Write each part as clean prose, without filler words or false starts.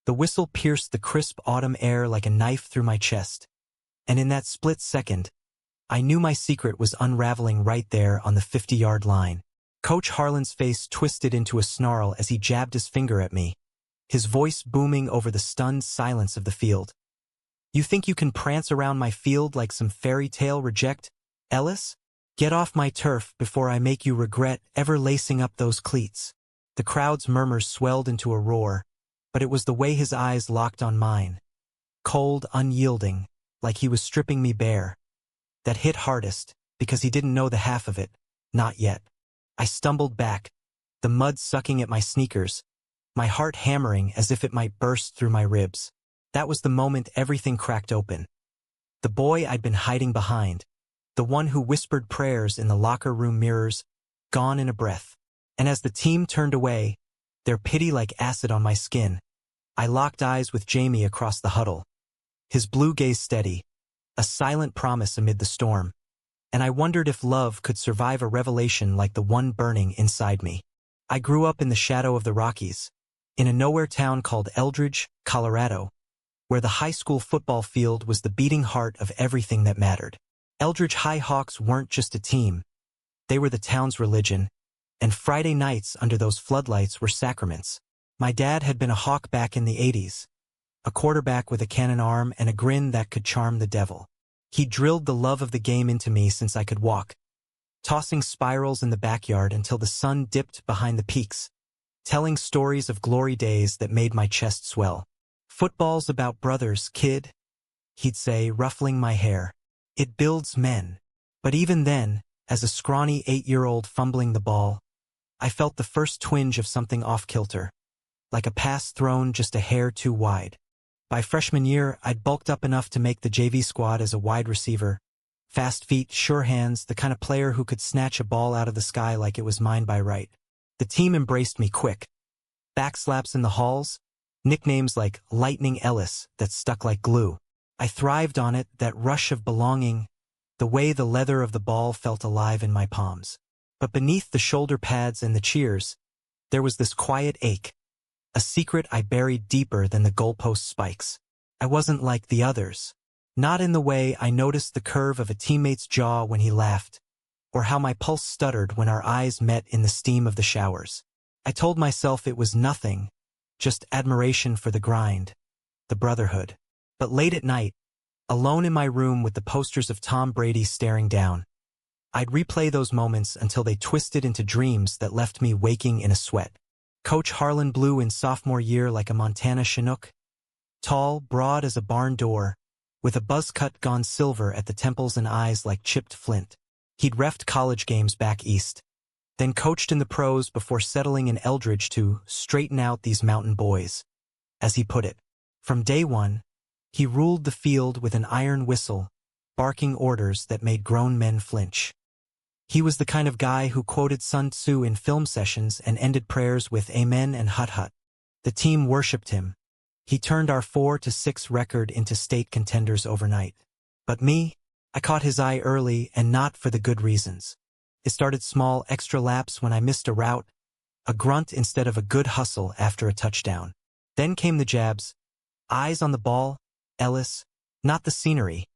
The whistle pierced the crisp autumn air like a knife through my chest. And in that split second, I knew my secret was unraveling right there on the 50-yard line. Coach Harlan's face twisted into a snarl as he jabbed his finger at me, his voice booming over the stunned silence of the field. "You think you can prance around my field like some fairy tale reject, Ellis? Get off my turf before I make you regret ever lacing up those cleats." The crowd's murmurs swelled into a roar, but it was the way his eyes locked on mine, cold, unyielding, like he was stripping me bare, that hit hardest, because he didn't know the half of it, not yet. I stumbled back, the mud sucking at my sneakers, my heart hammering as if it might burst through my ribs. That was the moment everything cracked open. The boy I'd been hiding behind, the one who whispered prayers in the locker room mirrors, gone in a breath. And as the team turned away, their pity like acid on my skin, I locked eyes with Jamie across the huddle. His blue gaze steady, a silent promise amid the storm. And I wondered if love could survive a revelation like the one burning inside me. I grew up in the shadow of the Rockies, in a nowhere town called Eldridge, Colorado, where the high school football field was the beating heart of everything that mattered. Eldridge High Hawks weren't just a team. They were the town's religion, and Friday nights under those floodlights were sacraments. My dad had been a Hawk back in the 80s, a quarterback with a cannon arm and a grin that could charm the devil. He drilled the love of the game into me since I could walk, tossing spirals in the backyard until the sun dipped behind the peaks, telling stories of glory days that made my chest swell. "Football's about brothers, kid," he'd say, ruffling my hair. "It builds men." But even then, as a scrawny 8-year-old fumbling the ball, I felt the first twinge of something off-kilter, like a pass thrown just a hair too wide. By freshman year, I'd bulked up enough to make the JV squad as a wide receiver. Fast feet, sure hands, the kind of player who could snatch a ball out of the sky like it was mine by right. The team embraced me quick. Backslaps in the halls, nicknames like Lightning Ellis that stuck like glue. I thrived on it, that rush of belonging, the way the leather of the ball felt alive in my palms. But beneath the shoulder pads and the cheers, there was this quiet ache, a secret I buried deeper than the goalpost spikes. I wasn't like the others. Not in the way I noticed the curve of a teammate's jaw when he laughed, or how my pulse stuttered when our eyes met in the steam of the showers. I told myself it was nothing, just admiration for the grind, the brotherhood. But late at night, alone in my room with the posters of Tom Brady staring down, I'd replay those moments until they twisted into dreams that left me waking in a sweat. Coach Harlan blew in sophomore year like a Montana Chinook, tall, broad as a barn door, with a buzz cut gone silver at the temples and eyes like chipped flint. He'd reffed college games back east, then coached in the pros before settling in Eldridge to straighten out these mountain boys. As he put it, from day one, he ruled the field with an iron whistle, barking orders that made grown men flinch. He was the kind of guy who quoted Sun Tzu in film sessions and ended prayers with amen and hut hut. The team worshipped him. He turned our 4-6 record into state contenders overnight. But me, I caught his eye early and not for the good reasons. It started small, extra laps when I missed a route, a grunt instead of a good hustle after a touchdown. Then came the jabs. Eyes on the ball, Ellis, not the scenery.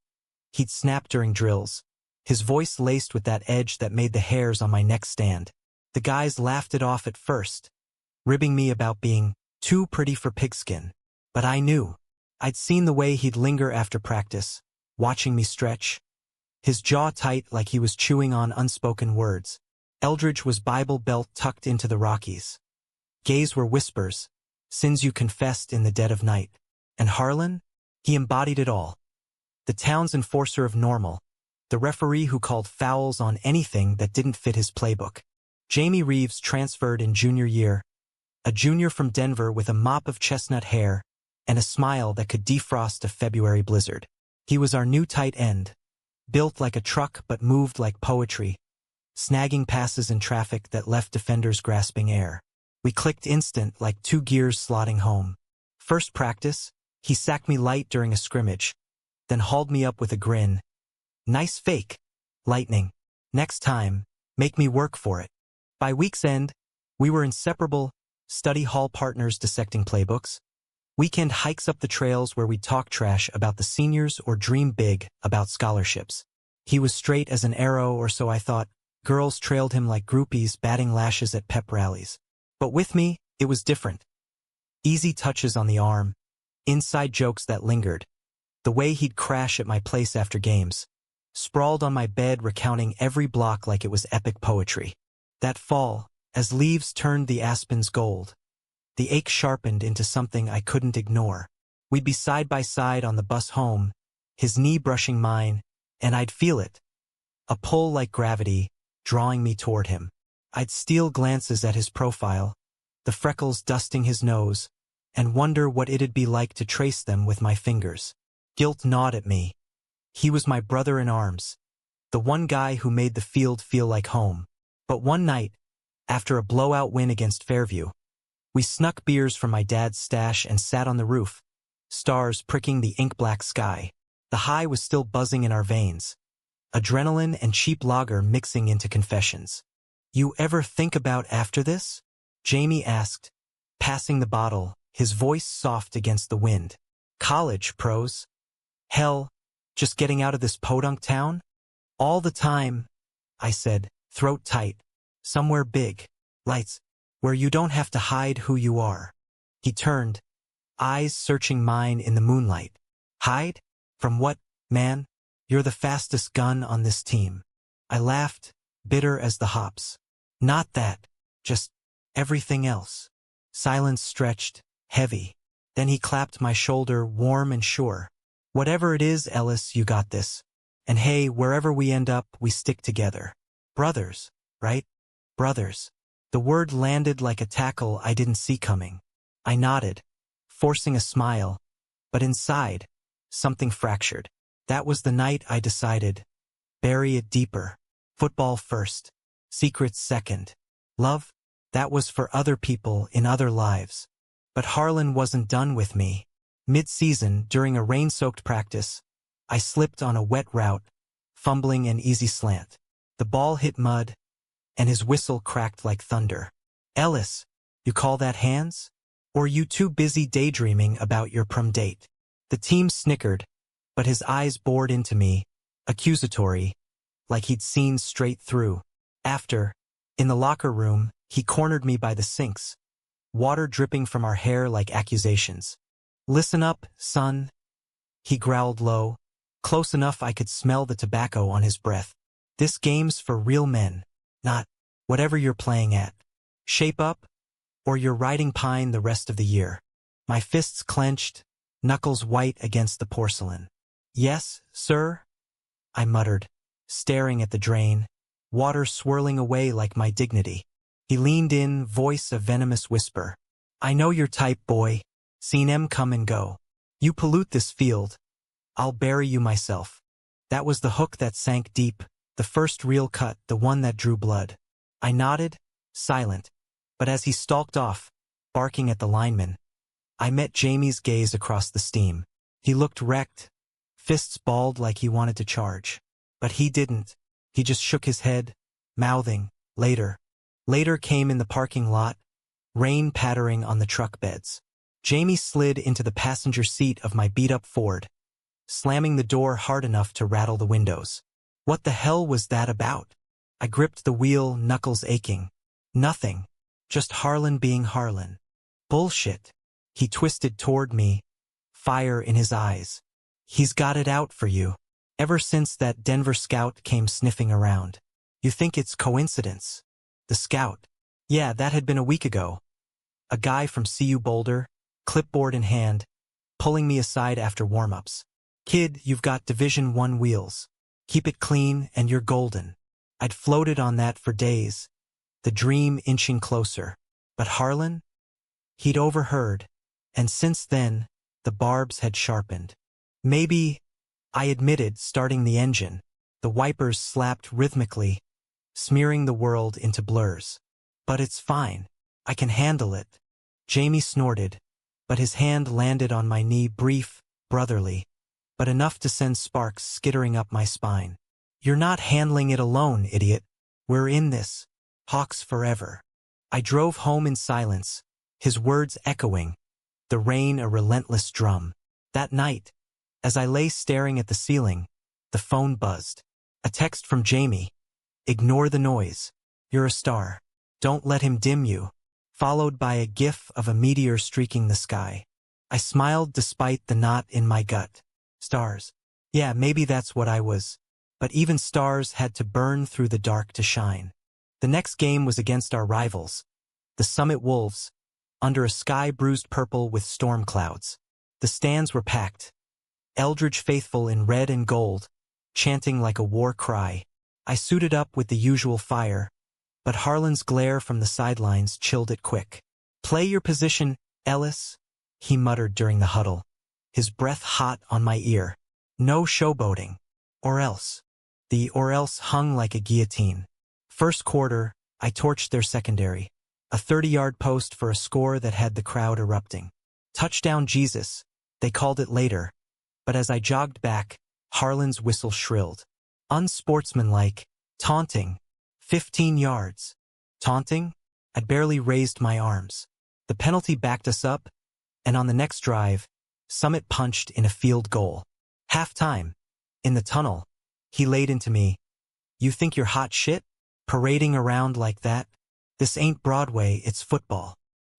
He'd snap during drills, his voice laced with that edge that made the hairs on my neck stand. The guys laughed it off at first, ribbing me about being too pretty for pigskin. But I knew. I'd seen the way he'd linger after practice, watching me stretch, his jaw tight like he was chewing on unspoken words. Eldridge was Bible Belt tucked into the Rockies. Gays were whispers, sins you confessed in the dead of night. And Harlan? He embodied it all. The town's enforcer of normal, the referee who called fouls on anything that didn't fit his playbook. Jamie Reeves transferred in junior year, a junior from Denver with a mop of chestnut hair and a smile that could defrost a February blizzard. He was our new tight end, built like a truck but moved like poetry, snagging passes in traffic that left defenders grasping air. We clicked instant like two gears slotting home. First practice, he sacked me light during a scrimmage, then hauled me up with a grin. Nice fake, Lightning. Next time, make me work for it. By week's end, we were inseparable, study hall partners dissecting playbooks, Weekend hikes up the trails where we'd talk trash about the seniors or dream big about scholarships. He was straight as an arrow, or so I thought. Girls trailed him like groupies batting lashes at pep rallies. But with me, it was different. Easy touches on the arm, inside jokes that lingered, the way he'd crash at my place after games, sprawled on my bed recounting every block like it was epic poetry. That fall, as leaves turned the aspens gold, the ache sharpened into something I couldn't ignore. We'd be side by side on the bus home, his knee brushing mine, and I'd feel it, a pull like gravity, drawing me toward him. I'd steal glances at his profile, the freckles dusting his nose, and wonder what it'd be like to trace them with my fingers. Guilt gnawed at me. He was my brother in arms, the one guy who made the field feel like home. But one night, after a blowout win against Fairview, we snuck beers from my dad's stash and sat on the roof, stars pricking the ink-black sky. The high was still buzzing in our veins, adrenaline and cheap lager mixing into confessions. "You ever think about after this?" Jamie asked, passing the bottle, his voice soft against the wind. "College, pros. Hell, just getting out of this podunk town?" "All the time," I said, throat tight. "Somewhere big, lights, where you don't have to hide who you are." He turned, eyes searching mine in the moonlight. "Hide? From what, man? You're the fastest gun on this team." I laughed, bitter as the hops. "Not that, just everything else." Silence stretched, heavy. Then he clapped my shoulder, warm and sure. "Whatever it is, Ellis, you got this. And hey, wherever we end up, we stick together. Brothers, right? Brothers." The word landed like a tackle I didn't see coming. I nodded, forcing a smile, but inside, something fractured. That was the night I decided, bury it deeper. Football first, secrets second. Love, that was for other people in other lives. But Harlan wasn't done with me. Mid-season, during a rain-soaked practice, I slipped on a wet route, fumbling an easy slant. The ball hit mud, and his whistle cracked like thunder. "Ellis, you call that hands? Or you too busy daydreaming about your prom date?" The team snickered, but his eyes bored into me, accusatory, like he'd seen straight through. After, in the locker room, he cornered me by the sinks, water dripping from our hair like accusations. "Listen up, son," he growled low, close enough I could smell the tobacco on his breath. "This game's for real men, not whatever you're playing at. Shape up, or you're riding pine the rest of the year." My fists clenched, knuckles white against the porcelain. "Yes, sir," I muttered, staring at the drain, water swirling away like my dignity. He leaned in, voice a venomous whisper. "I know your type, boy. Seen 'em come and go. You pollute this field, I'll bury you myself." That was the hook that sank deep, the first real cut, the one that drew blood. I nodded, silent, but as he stalked off, barking at the lineman, I met Jamie's gaze across the steam. He looked wrecked, fists balled like he wanted to charge. But he didn't. He just shook his head, mouthing, "Later." Later came in the parking lot, rain pattering on the truck beds. Jamie slid into the passenger seat of my beat-up Ford, slamming the door hard enough to rattle the windows. What the hell was that about? I gripped the wheel, knuckles aching. Nothing. Just Harlan being Harlan. Bullshit. He twisted toward me, fire in his eyes. "He's got it out for you. Ever since that Denver scout came sniffing around. You think it's coincidence?" The scout. Yeah, that had been a week ago. A guy from CU Boulder, clipboard in hand, pulling me aside after warm-ups. "Kid, you've got Division I wheels. Keep it clean and you're golden." I'd floated on that for days, the dream inching closer. But Harlan? He'd overheard, and since then, the barbs had sharpened. Maybe, I admitted, starting the engine, the wipers slapped rhythmically, smearing the world into blurs. "But it's fine. I can handle it." Jamie snorted, but his hand landed on my knee, brief, brotherly, but enough to send sparks skittering up my spine. "You're not handling it alone, idiot. We're in this. Hawks forever." I drove home in silence, his words echoing, the rain a relentless drum. That night, as I lay staring at the ceiling, the phone buzzed. A text from Jamie. Ignore the noise. You're a star. Don't let him dim you. Followed by a gif of a meteor streaking the sky. I smiled despite the knot in my gut. Stars. Yeah, maybe that's what I was. But even stars had to burn through the dark to shine. The next game was against our rivals, the Summit Wolves, under a sky bruised purple with storm clouds. The stands were packed. Eldridge faithful in red and gold, chanting like a war cry. I suited up with the usual fire, but Harlan's glare from the sidelines chilled it quick. Play your position, Ellis, he muttered during the huddle, his breath hot on my ear. No showboating. Or else. The or else hung like a guillotine. First quarter, I torched their secondary. A 30-yard post for a score that had the crowd erupting. Touchdown Jesus, they called it later. But as I jogged back, Harlan's whistle shrilled. Unsportsmanlike, taunting. 15 yards. Taunting? I'd barely raised my arms. The penalty backed us up, and on the next drive, Summit punched in a field goal. Halftime. In the tunnel, he laid into me. You think you're hot shit? Parading around like that? This ain't Broadway, it's football.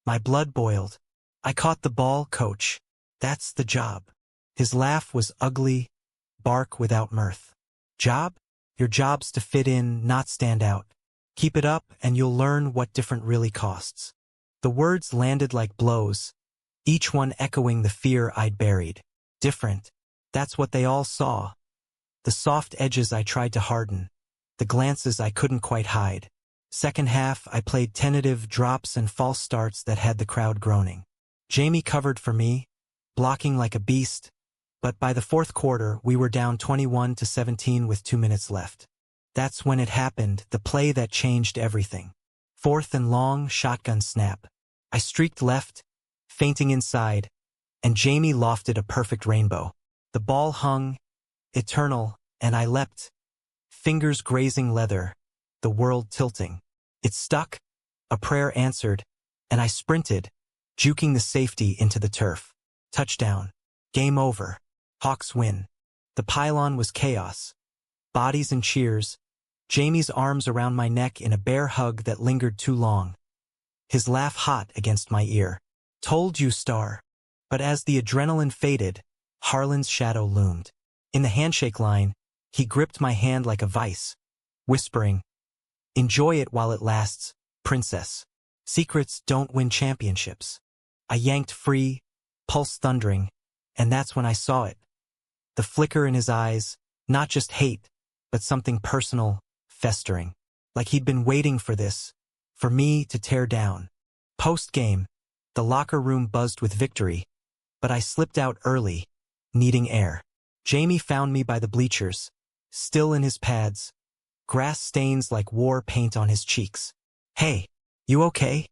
My blood boiled. I caught the ball, coach. That's the job. His laugh was ugly, bark without mirth. Job? Your job's to fit in, not stand out. Keep it up and you'll learn what different really costs. The words landed like blows, each one echoing the fear I'd buried. Different. That's what they all saw. The soft edges I tried to harden, the glances I couldn't quite hide. Second half, I played tentative drops and false starts that had the crowd groaning. Jamie covered for me, blocking like a beast, but by the fourth quarter, we were down 21-17 with 2 minutes left. That's when it happened, the play that changed everything. Fourth and long, shotgun snap. I streaked left, feinting inside, and Jamie lofted a perfect rainbow. The ball hung, eternal, and I leapt, fingers grazing leather, the world tilting. It stuck, a prayer answered, and I sprinted, juking the safety into the turf. Touchdown. Game over. Hawks win. The pylon was chaos. Bodies and cheers. Jamie's arms around my neck in a bear hug that lingered too long. His laugh hot against my ear. Told you, star. But as the adrenaline faded, Harlan's shadow loomed. In the handshake line, he gripped my hand like a vice, whispering, "Enjoy it while it lasts, princess. Secrets don't win championships." I yanked free, pulse thundering, and that's when I saw it. The flicker in his eyes, not just hate, but something personal, festering. Like he'd been waiting for this, for me to tear down. Post-game, the locker room buzzed with victory, but I slipped out early, needing air. Jamie found me by the bleachers, still in his pads, grass stains like war paint on his cheeks. "Hey, you okay?"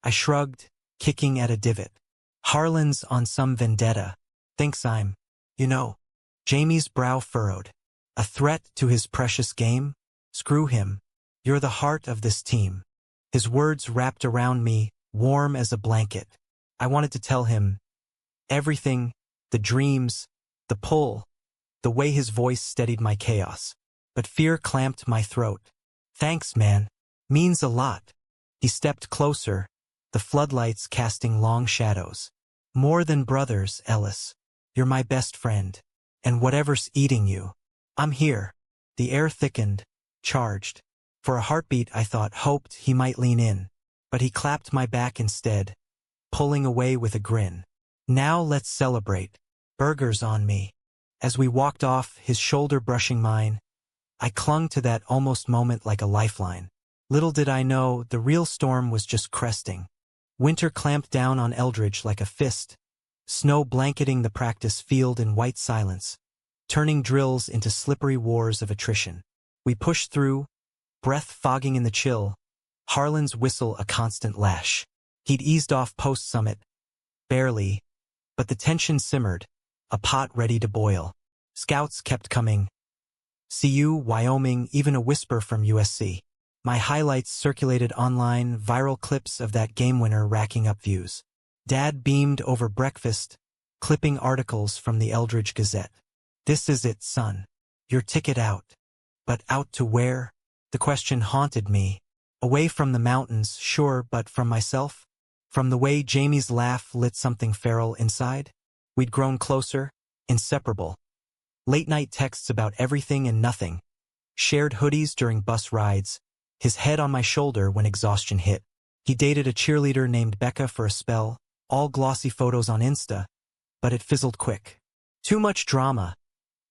I shrugged, kicking at a divot. "Harlan's on some vendetta. Thinks I'm, you know." Jamie's brow furrowed. "A threat to his precious game? Screw him. You're the heart of this team." His words wrapped around me, warm as a blanket. I wanted to tell him everything, the dreams, the pull, the way his voice steadied my chaos. But fear clamped my throat. "Thanks, man. Means a lot." He stepped closer, the floodlights casting long shadows. "More than brothers, Ellis. You're my best friend. And whatever's eating you, I'm here." The air thickened, charged. For a heartbeat I hoped he might lean in. But he clapped my back instead, pulling away with a grin. "Now let's celebrate. Burgers on me." As we walked off, his shoulder brushing mine, I clung to that almost moment like a lifeline. Little did I know, the real storm was just cresting. Winter clamped down on Eldridge like a fist, snow blanketing the practice field in white silence, turning drills into slippery wars of attrition. We pushed through, breath fogging in the chill, Harlan's whistle a constant lash. He'd eased off post-summit, barely, but the tension simmered, a pot ready to boil. Scouts kept coming. CU, Wyoming, even a whisper from USC. My highlights circulated online, viral clips of that game winner racking up views. Dad beamed over breakfast, clipping articles from the Eldridge Gazette. This is it, son. Your ticket out. But out to where? The question haunted me. Away from the mountains, sure, but from myself? From the way Jamie's laugh lit something feral inside? We'd grown closer, inseparable. Late-night texts about everything and nothing. Shared hoodies during bus rides. His head on my shoulder when exhaustion hit. He dated a cheerleader named Becca for a spell, all glossy photos on Insta, but it fizzled quick. Too much drama,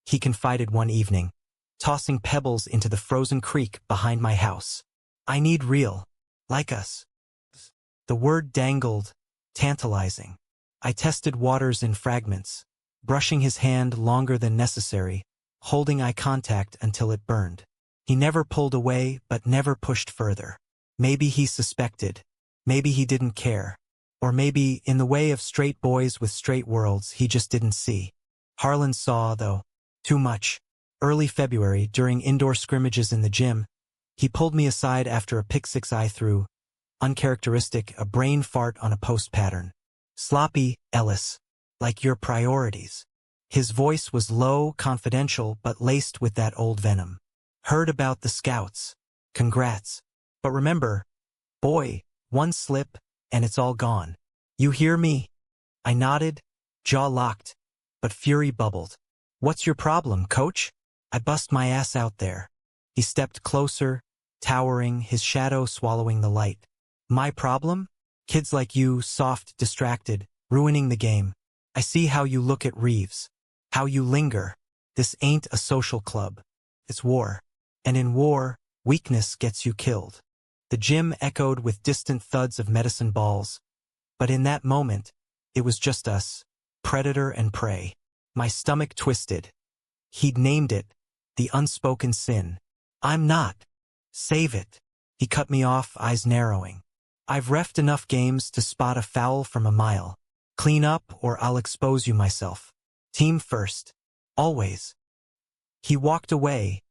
he confided one evening, tossing pebbles into the frozen creek behind my house. I need real, like us. The word dangled, tantalizing. I tested waters in fragments, brushing his hand longer than necessary, holding eye contact until it burned. He never pulled away, but never pushed further. Maybe he suspected. Maybe he didn't care. Or maybe, in the way of straight boys with straight worlds, he just didn't see. Harlan saw, though. Too much. Early February, during indoor scrimmages in the gym, he pulled me aside after a pick-six I threw. Uncharacteristic, a brain fart on a post pattern. Sloppy, Ellis. Like your priorities. His voice was low, confidential, but laced with that old venom. Heard about the scouts. Congrats. But remember, boy, one slip, and it's all gone. You hear me? I nodded, jaw locked, but fury bubbled. What's your problem, coach? I bust my ass out there. He stepped closer, towering, his shadow swallowing the light. My problem? Kids like you, soft, distracted, ruining the game. I see how you look at Reeves. How you linger. This ain't a social club. It's war. And in war, weakness gets you killed. The gym echoed with distant thuds of medicine balls. But in that moment, it was just us, predator and prey. My stomach twisted. He'd named it, the unspoken sin. I'm not. Save it. He cut me off, eyes narrowing. I've reffed enough games to spot a foul from a mile. Clean up or I'll expose you myself. Team first. Always. He walked away,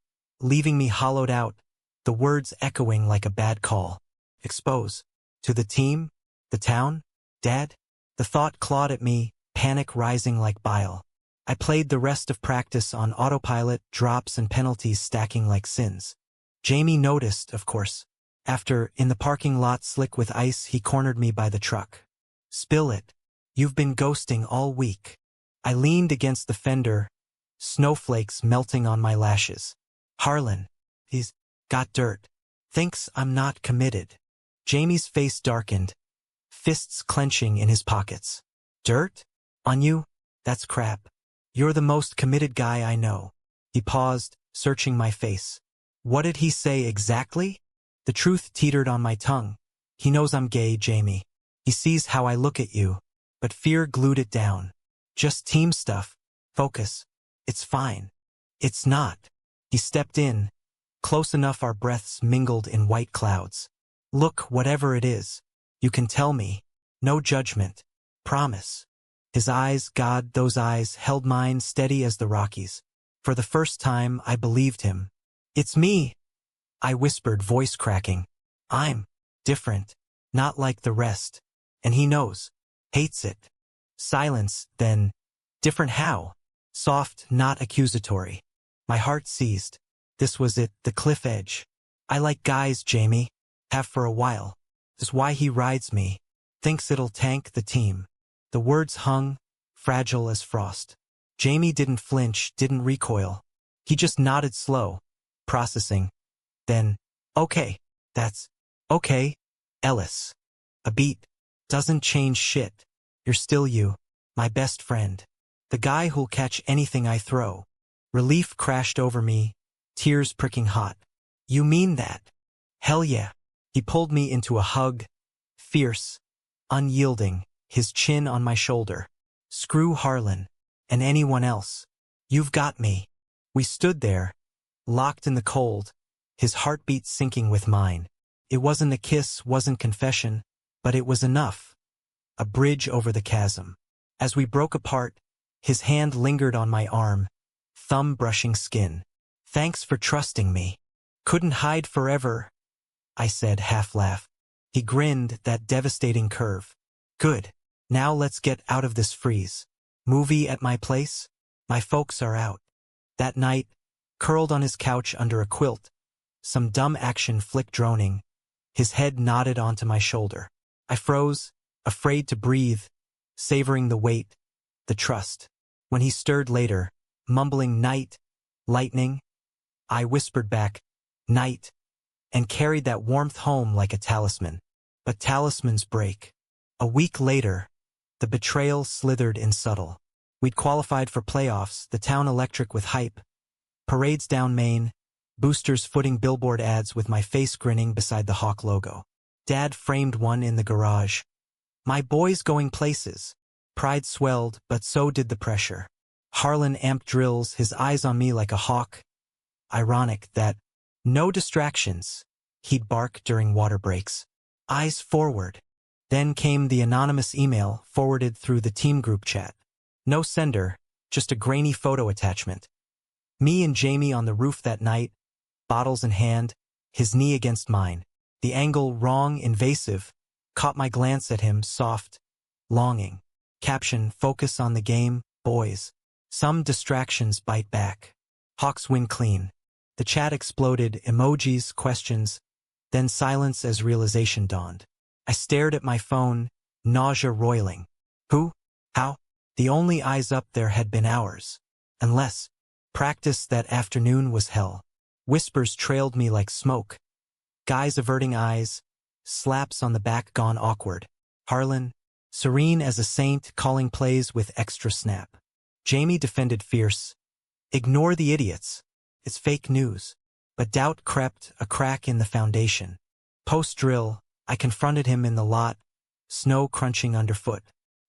leaving me hollowed out, the words echoing like a bad call. Expose. To the team? The town? Dad? The thought clawed at me, panic rising like bile. I played the rest of practice on autopilot, drops and penalties stacking like sins. Jamie noticed, of course. After, in the parking lot slick with ice, he cornered me by the truck. Spill it. You've been ghosting all week. I leaned against the fender, snowflakes melting on my lashes. Harlan. He's got dirt. Thinks I'm not committed. Jamie's face darkened, fists clenching in his pockets. Dirt? On you? That's crap. You're the most committed guy I know. He paused, searching my face. What did he say exactly? The truth teetered on my tongue. He knows I'm gay, Jamie. He sees how I look at you. But fear glued it down. Just team stuff. Focus. It's fine. It's not. He stepped in. Close enough our breaths mingled in white clouds. Look, whatever it is. You can tell me. No judgment. Promise. His eyes, God, those eyes, held mine steady as the Rockies. For the first time, I believed him. It's me. I whispered, voice cracking. I'm different. Not like the rest. And he knows. Hates it. Silence, then. Different how? Soft, not accusatory. My heart seized. This was it, the cliff edge. I like guys, Jamie. Have for a while. That's why he rides me. Thinks it'll tank the team. The words hung, fragile as frost. Jamie didn't flinch, didn't recoil. He just nodded slow, processing. Then, okay, that's, okay, Ellis. A beat. Doesn't change shit. You're still you, my best friend. The guy who'll catch anything I throw. Relief crashed over me, tears pricking hot. You mean that? Hell yeah. He pulled me into a hug, fierce, unyielding, his chin on my shoulder. Screw Harlan. And anyone else. You've got me. We stood there, locked in the cold, his heartbeat sinking with mine. It wasn't a kiss, wasn't confession, but it was enough. A bridge over the chasm. As we broke apart, his hand lingered on my arm, thumb brushing skin. Thanks for trusting me. Couldn't hide forever, I said, half laugh. He grinned, that devastating curve. Good. Now let's get out of this freeze. Movie at my place? My folks are out. That night, curled on his couch under a quilt, some dumb action flick droning, his head nodded onto my shoulder. I froze, afraid to breathe, savoring the weight, the trust. When he stirred later, mumbling night, lightning, I whispered back, night, and carried that warmth home like a talisman. But talismans break. A week later, the betrayal slithered in subtle. We'd qualified for playoffs, the town electric with hype, parades down Main, boosters footing billboard ads with my face grinning beside the Hawk logo. Dad framed one in the garage. My boy's going places. Pride swelled, but so did the pressure. Harlan amped drills, his eyes on me like a hawk. Ironic that, no distractions, he'd bark during water breaks. Eyes forward. Then came the anonymous email forwarded through the team group chat. No sender, just a grainy photo attachment. Me and Jamie on the roof that night, bottles in hand, his knee against mine. The angle wrong, invasive, caught my glance at him, soft, longing. Caption, focus on the game, boys. Some distractions bite back. Hawks win clean. The chat exploded, emojis, questions, then silence as realization dawned. I stared at my phone, nausea roiling. Who? How? The only eyes up there had been ours. Unless, practice that afternoon was hell. Whispers trailed me like smoke. Guys averting eyes, slaps on the back gone awkward. Harlan, serene as a saint, calling plays with extra snap. Jamie defended fierce. Ignore the idiots. It's fake news. But doubt crept, a crack in the foundation. Post-drill, I confronted him in the lot, snow crunching underfoot.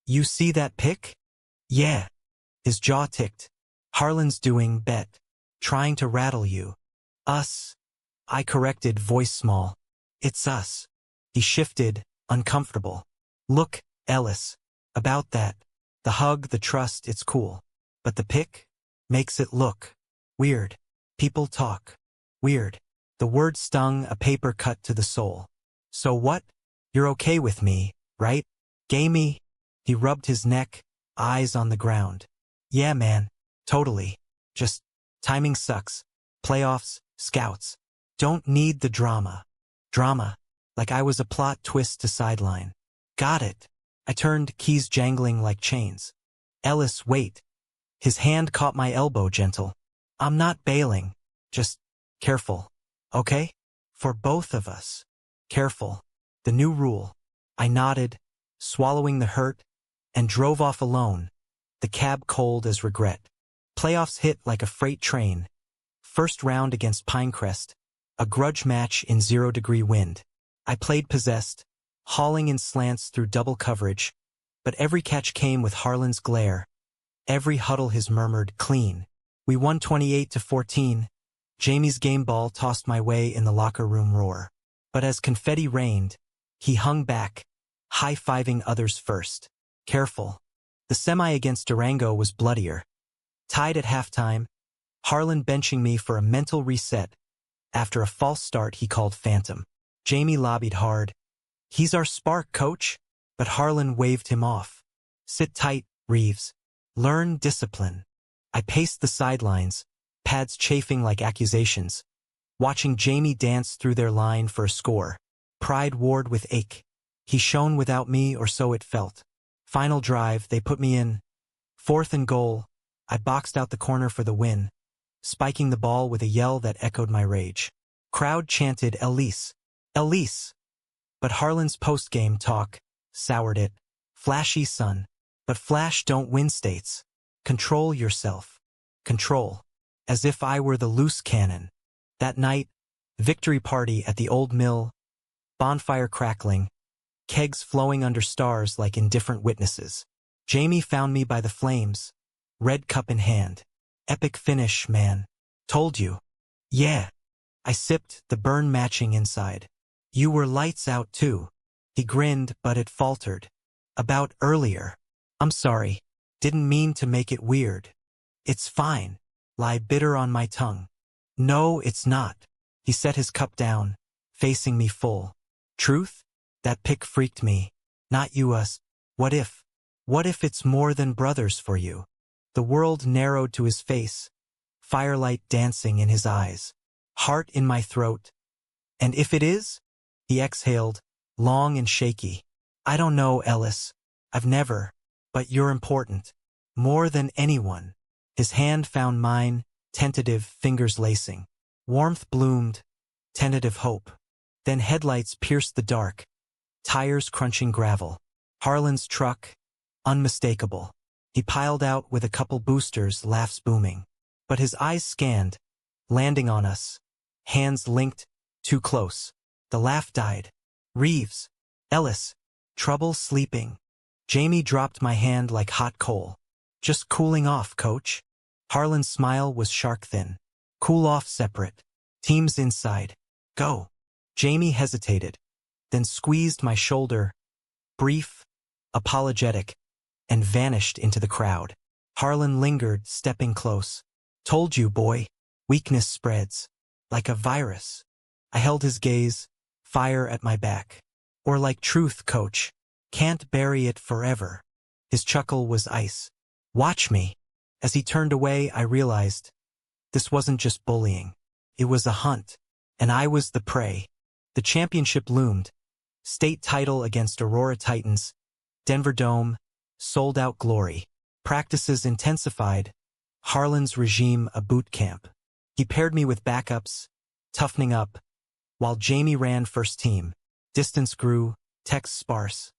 You see that pic? Yeah. His jaw ticked. Harlan's doing bet. Trying to rattle you. Us. I corrected, voice small. It's us. He shifted, uncomfortable. Look, Ellis. About that. The hug, the trust, it's cool. But the pic? Makes it look weird. People talk. Weird. The word stung, a paper cut to the soul. So what? You're okay with me, right? Gamey? He rubbed his neck, eyes on the ground. Yeah, man. Totally. Just, timing sucks. Playoffs, scouts. Don't need the drama. Drama. Like I was a plot twist to sideline. Got it. I turned, keys jangling like chains. Ellis, wait. His hand caught my elbow, gentle. I'm not bailing. Just, careful. Okay? For both of us. Careful. The new rule. I nodded, swallowing the hurt, and drove off alone, the cab cold as regret. Playoffs hit like a freight train. First round against Pinecrest, a grudge match in 0-degree wind. I played possessed, hauling in slants through double coverage, but every catch came with Harlan's glare. Every huddle his murmured, clean. We won 28-14. Jamie's game ball tossed my way in the locker room roar. But as confetti rained, he hung back, high-fiving others first. Careful. The semi against Durango was bloodier. Tied at halftime, Harlan benching me for a mental reset. After a false start he called phantom. Jamie lobbied hard. He's our spark, coach. But Harlan waved him off. Sit tight, Reeves. Learn discipline. I paced the sidelines, pads chafing like accusations, watching Jamie dance through their line for a score. Pride warred with ache. He shone without me, or so it felt. Final drive, they put me in. 4th and goal, I boxed out the corner for the win, spiking the ball with a yell that echoed my rage. Crowd chanted, Elise. Elise. But Harlan's post-game talk soured it. Flashy, son. But flash don't win states. Control yourself. Control. As if I were the loose cannon. That night, victory party at the old mill, bonfire crackling, kegs flowing under stars like indifferent witnesses. Jamie found me by the flames, red cup in hand. Epic finish, man. Told you. Yeah. I sipped, the burn matching inside. You were lights out too. He grinned, but it faltered. About earlier. I'm sorry. Didn't mean to make it weird. It's fine. Lie bitter on my tongue. No, it's not. He set his cup down, facing me full. Truth? That pic freaked me. Not you, us. What if? What if it's more than brothers for you? The world narrowed to his face, firelight dancing in his eyes, heart in my throat. And if it is? He exhaled, long and shaky. I don't know, Ellis. I've never. But you're important. More than anyone. His hand found mine, tentative, fingers lacing. Warmth bloomed, tentative hope. Then headlights pierced the dark, tires crunching gravel. Harlan's truck, unmistakable. He piled out with a couple boosters, laughs booming. But his eyes scanned, landing on us. Hands linked, too close. The laugh died. Reeves. Ellis. Trouble sleeping. Jamie dropped my hand like hot coal. Just cooling off, coach. Harlan's smile was shark thin. Cool off separate. Teams inside. Go. Jamie hesitated, then squeezed my shoulder, brief, apologetic, and vanished into the crowd. Harlan lingered, stepping close. Told you, boy. Weakness spreads. Like a virus. I held his gaze, fire at my back. Or like truth, coach. Can't bury it forever. His chuckle was ice. Watch me. As he turned away, I realized this wasn't just bullying. It was a hunt, and I was the prey. The championship loomed. State title against Aurora Titans. Denver Dome. Sold-out glory. Practices intensified. Harlan's regime a boot camp. He paired me with backups, toughening up, while Jamie ran first team. Distance grew, texts sparse.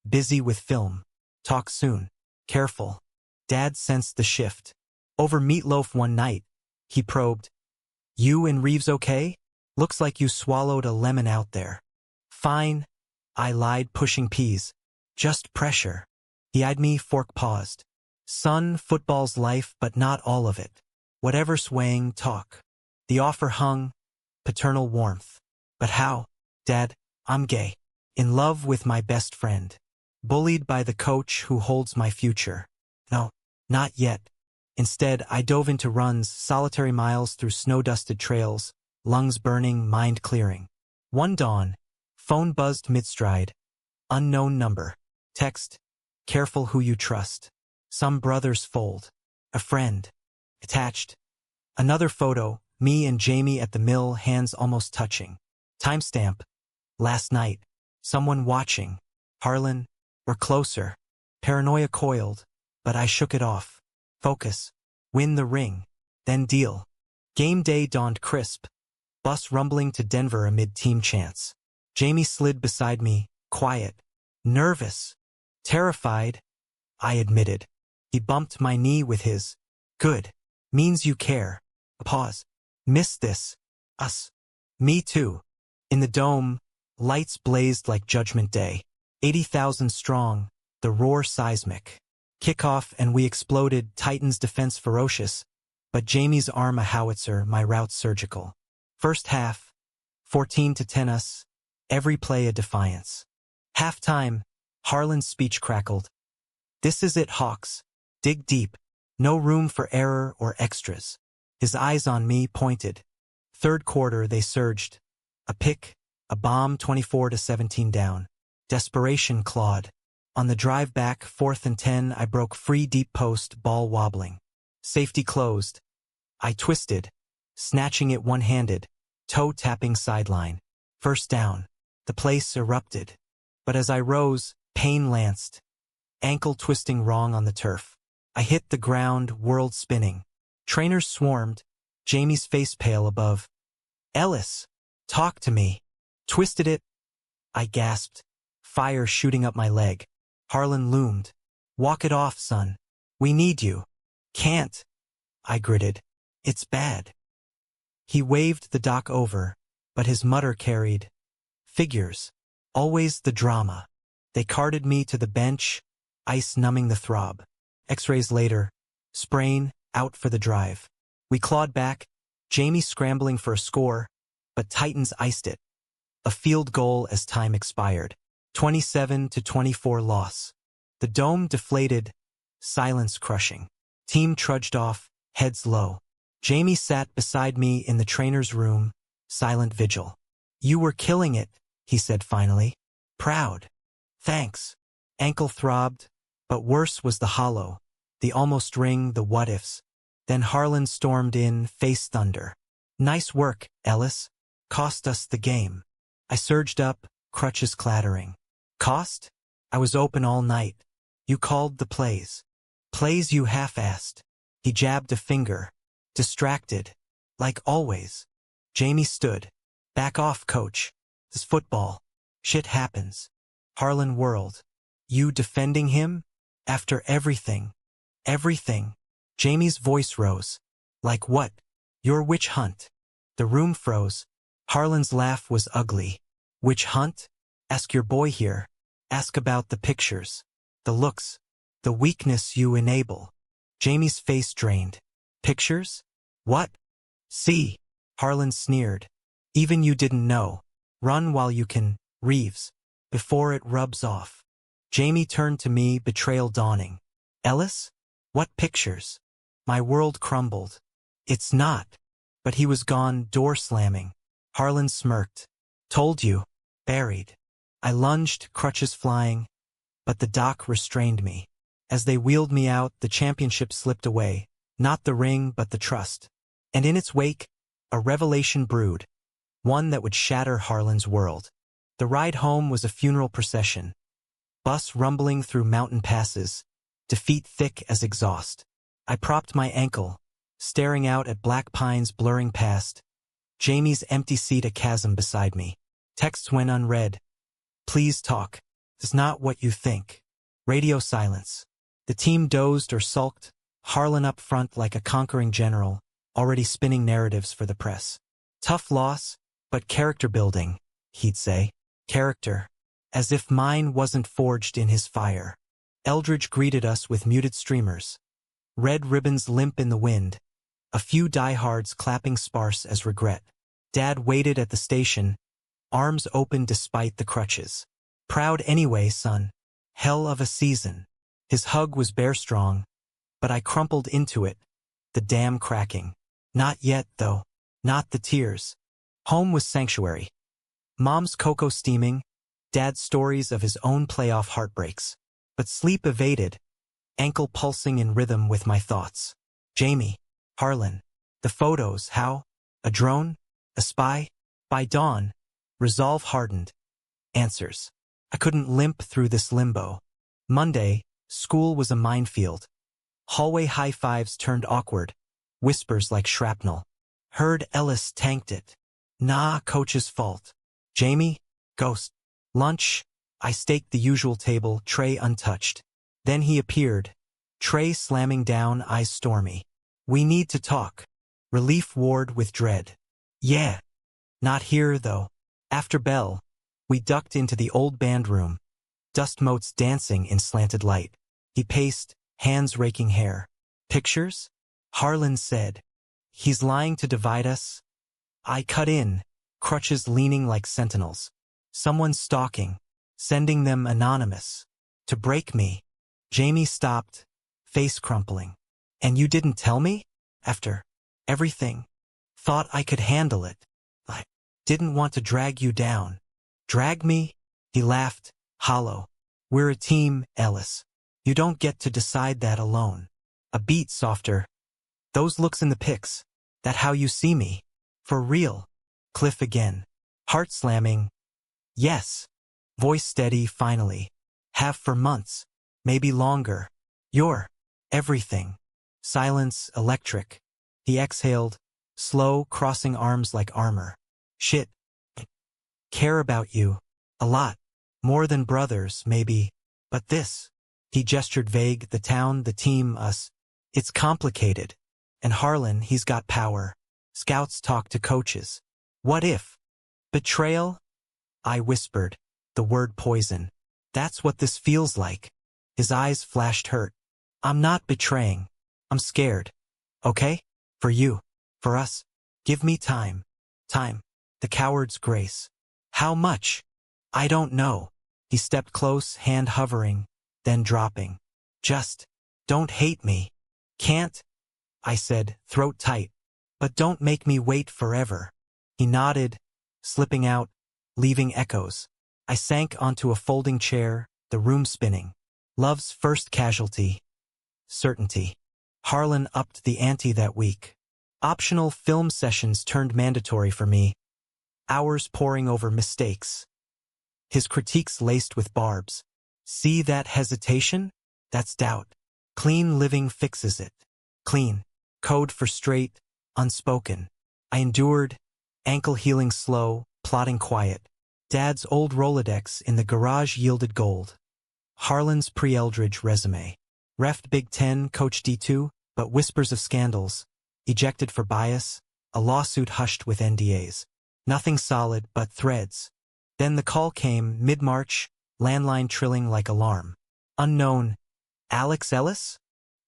Busy with film. Talk soon. Careful. Dad sensed the shift. Over meatloaf one night, he probed. You and Reeves okay? Looks like you swallowed a lemon out there. Fine. I lied, pushing peas. Just pressure. He eyed me, fork paused. Son, football's life, but not all of it. Whatever swaying, talk. The offer hung, paternal warmth. But how? Dad, I'm gay. In love with my best friend. Bullied by the coach who holds my future. No, not yet. Instead, I dove into runs, solitary miles through snow-dusted trails, lungs burning, mind clearing. One dawn, phone buzzed mid-stride. Unknown number. Text, careful who you trust. Some brothers fold. A friend. Attached. Another photo, me and Jamie at the mill, hands almost touching. Timestamp. Last night. Someone watching. Harlan. We're closer. Paranoia coiled, but I shook it off. Focus. Win the ring. Then deal. Game day dawned crisp. Bus rumbling to Denver amid team chants. Jamie slid beside me, quiet. Nervous. Terrified. I admitted. He bumped my knee with his. Good. Means you care. A pause. Missed this. Us. Me too. In the dome, lights blazed like Judgment Day. 80,000 strong, the roar seismic. Kickoff and we exploded, Titans defense ferocious, but Jamie's arm a howitzer, my route surgical. First half, 14-10 us, every play a defiance. Halftime, Harlan's speech crackled. This is it, Hawks. Dig deep. No room for error or extras. His eyes on me pointed. Third quarter they surged. A pick, a bomb, 24-17 down. Desperation clawed. On the drive back, 4th and 10, I broke free deep post, ball wobbling. Safety closed. I twisted, snatching it one-handed, toe tapping sideline. First down. The place erupted. But as I rose, pain lanced. Ankle twisting wrong on the turf. I hit the ground, world spinning. Trainers swarmed. Jamie's face pale above. Ellis, talk to me. Twisted it. I gasped. Fire shooting up my leg. Harlan loomed. Walk it off, son. We need you. Can't. I gritted. It's bad. He waved the doc over, but his mutter carried. Figures. Always the drama. They carted me to the bench, ice numbing the throb. X-rays later. Sprain, out for the drive. We clawed back, Jamie scrambling for a score, but Titans iced it. A field goal as time expired. 27-24 loss. The dome deflated, silence crushing. Team trudged off, heads low. Jamie sat beside me in the trainer's room, silent vigil. You were killing it, he said finally. Proud. Thanks. Ankle throbbed, But worse was the hollow, the almost ring, the what-ifs. Then Harlan stormed in, face thunder. Nice work, Ellis. Cost us the game. I surged up, crutches clattering. Cost? I was open all night. You called the plays. Plays you half-assed. He jabbed a finger. Distracted. Like always. Jamie stood. Back off, coach. This football. Shit happens. Harlan whirled. You defending him? After everything. Everything. Jamie's voice rose. Like what? Your witch hunt. The room froze. Harlan's laugh was ugly. Witch hunt? Ask your boy here. Ask about the pictures. The looks. The weakness you enable. Jamie's face drained. Pictures? What? See. Harlan sneered. Even you didn't know. Run while you can, Reeves. Before it rubs off. Jamie turned to me, betrayal dawning. Ellis? What pictures? My world crumbled. It's not. But he was gone, door slamming. Harlan smirked. Told you. Buried. I lunged, crutches flying. But the doc restrained me. As they wheeled me out, the championship slipped away. Not the ring, but the trust. And in its wake, a revelation brewed. One that would shatter Harlan's world. The ride home was a funeral procession. Bus rumbling through mountain passes. Defeat thick as exhaust. I propped my ankle, staring out at black pines blurring past. Jamie's empty seat a chasm beside me. Texts went unread. Please talk. It's not what you think. Radio silence. The team dozed or sulked, Harlan up front like a conquering general, already spinning narratives for the press. Tough loss, but character building, he'd say. Character. As if mine wasn't forged in his fire. Eldridge greeted us with muted streamers. Red ribbons limp in the wind. A few diehards clapping sparse as regret. Dad waited at the station, arms open despite the crutches. Proud anyway, son. Hell of a season. His hug was bear-strong, but I crumpled into it, the dam cracking. Not yet, though. Not the tears. Home was sanctuary. Mom's cocoa steaming, Dad's stories of his own playoff heartbreaks. But sleep evaded, ankle pulsing in rhythm with my thoughts. Jamie. Harlan. The photos, how? A drone? A spy? By dawn, resolve hardened. Answers. I couldn't limp through this limbo. Monday, school was a minefield. Hallway high fives turned awkward, whispers like shrapnel. Heard Ellis tanked it. Nah, coach's fault. Jamie? Ghost. Lunch? I staked the usual table, tray untouched. Then he appeared. Tray slamming down, eyes stormy. We need to talk. Relief ward with dread. Yeah. Not here, though. After bell, we ducked into the old band room. Dust motes dancing in slanted light. He paced, hands raking hair. Pictures? Harlan said. He's lying to divide us. I cut in, crutches leaning like sentinels. Someone stalking, sending them anonymous. To break me. Jamie stopped, face crumpling. And you didn't tell me? After everything. Thought I could handle it. I didn't want to drag you down. Drag me? He laughed, hollow. We're a team, Ellis. You don't get to decide that alone. A beat softer. Those looks in the pics. That how you see me? For real. Cliff again. Heart slamming. Yes. Voice steady, finally. Have for months. Maybe longer. You're everything. Silence, electric. He exhaled, slow, crossing arms like armor. Shit. Care about you. A lot. More than brothers, maybe. But this. He gestured vague, the town, the team, us. It's complicated. And Harlan, he's got power. Scouts talk to coaches. What if? Betrayal? I whispered, the word poison. That's what this feels like. His eyes flashed hurt. I'm not betraying. I'm scared. Okay? For you. For us. Give me time. Time. The coward's grace. How much? I don't know. He stepped close, hand hovering, then dropping. Just, don't hate me. Can't? I said, throat tight. But don't make me wait forever. He nodded, slipping out, leaving echoes. I sank onto a folding chair, the room spinning. Love's first casualty. Certainty. Harlan upped the ante that week. Optional film sessions turned mandatory for me. Hours poring over mistakes. His critiques laced with barbs. See that hesitation? That's doubt. Clean living fixes it. Clean. Code for straight, unspoken. I endured, ankle healing slow, plodding quiet. Dad's old Rolodex in the garage yielded gold. Harlan's pre-Eldridge resume. Reffed Big Ten, Coach D2, but whispers of scandals. Ejected for bias, a lawsuit hushed with NDAs. Nothing solid but threads. Then the call came, mid-March, landline trilling like alarm. Unknown. Alex Ellis?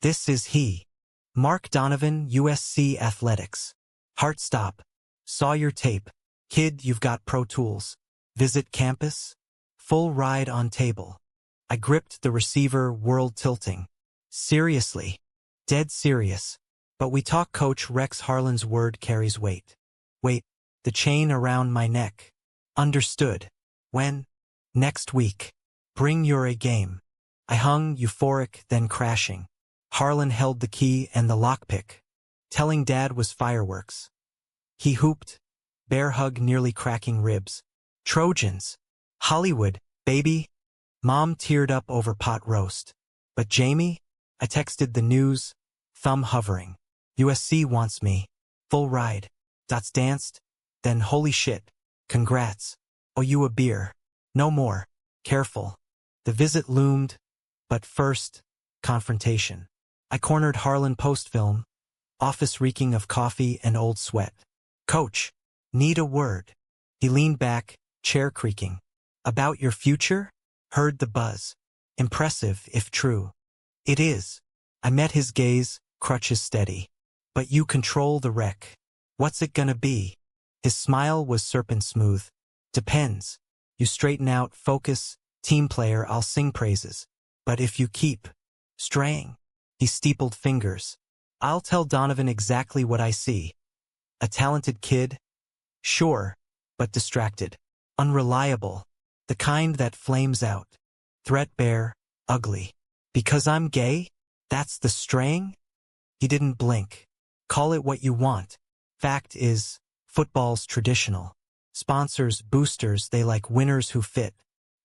This is he. Mark Donovan, USC Athletics. Heart stop. Saw your tape. Kid, you've got Pro Tools. Visit campus? Full ride on table. I gripped the receiver, world tilting. Seriously. Dead serious. But we talk, Coach. Rex Harlan's word carries weight. Wait, the chain around my neck. Understood. When? Next week. Bring your A game. I hung, euphoric, then crashing. Harlan held the key and the lockpick. Telling Dad was fireworks. He hooped. Bear hug nearly cracking ribs. Trojans. Hollywood, baby. Mom teared up over pot roast. But Jamie? I texted the news, thumb hovering. USC wants me. Full ride. Dots danced. Then holy shit. Congrats. Owe you a beer. No more. Careful. The visit loomed. But first, confrontation. I cornered Harlan post-film. Office reeking of coffee and old sweat. Coach. Need a word. He leaned back, chair creaking. About your future? Heard the buzz. Impressive, if true. It is. I met his gaze, crutches steady. But you control the wreck. What's it gonna be? His smile was serpent smooth. Depends. You straighten out, focus, team player, I'll sing praises. But if you keep straying, he steepled fingers. I'll tell Donovan exactly what I see. A talented kid? Sure, but distracted. Unreliable. The kind that flames out. Threadbare, ugly. Because I'm gay? That's the straying? He didn't blink. Call it what you want. Fact is, football's traditional. Sponsors, boosters, they like winners who fit.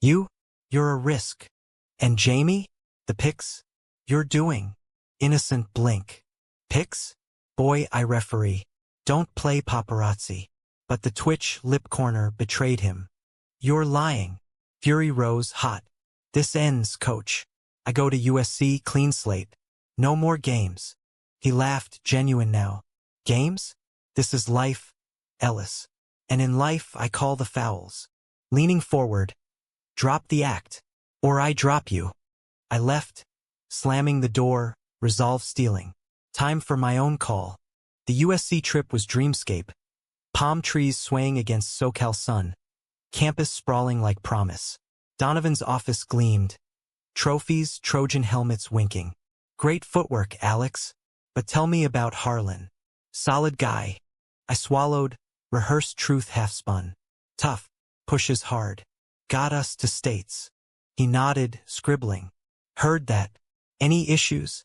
You're a risk. And Jamie? The picks? You're doing. Innocent blink. Picks? Boy, I referee. Don't play paparazzi. But the twitch lip corner betrayed him. You're lying. Fury rose hot. This ends, Coach. I go to USC, clean slate. No more games. He laughed, genuine now. Games? This is life, Ellis. And in life I call the fouls. Leaning forward. Drop the act. Or I drop you. I left, slamming the door, resolve stealing. Time for my own call. The USC trip was dreamscape. Palm trees swaying against SoCal sun. Campus sprawling like promise. Donovan's office gleamed. Trophies, Trojan helmets winking. Great footwork, Alex. But tell me about Harlan. Solid guy. I swallowed, rehearsed truth half spun. Tough, pushes hard. Got us to states. He nodded, scribbling. Heard that. Any issues?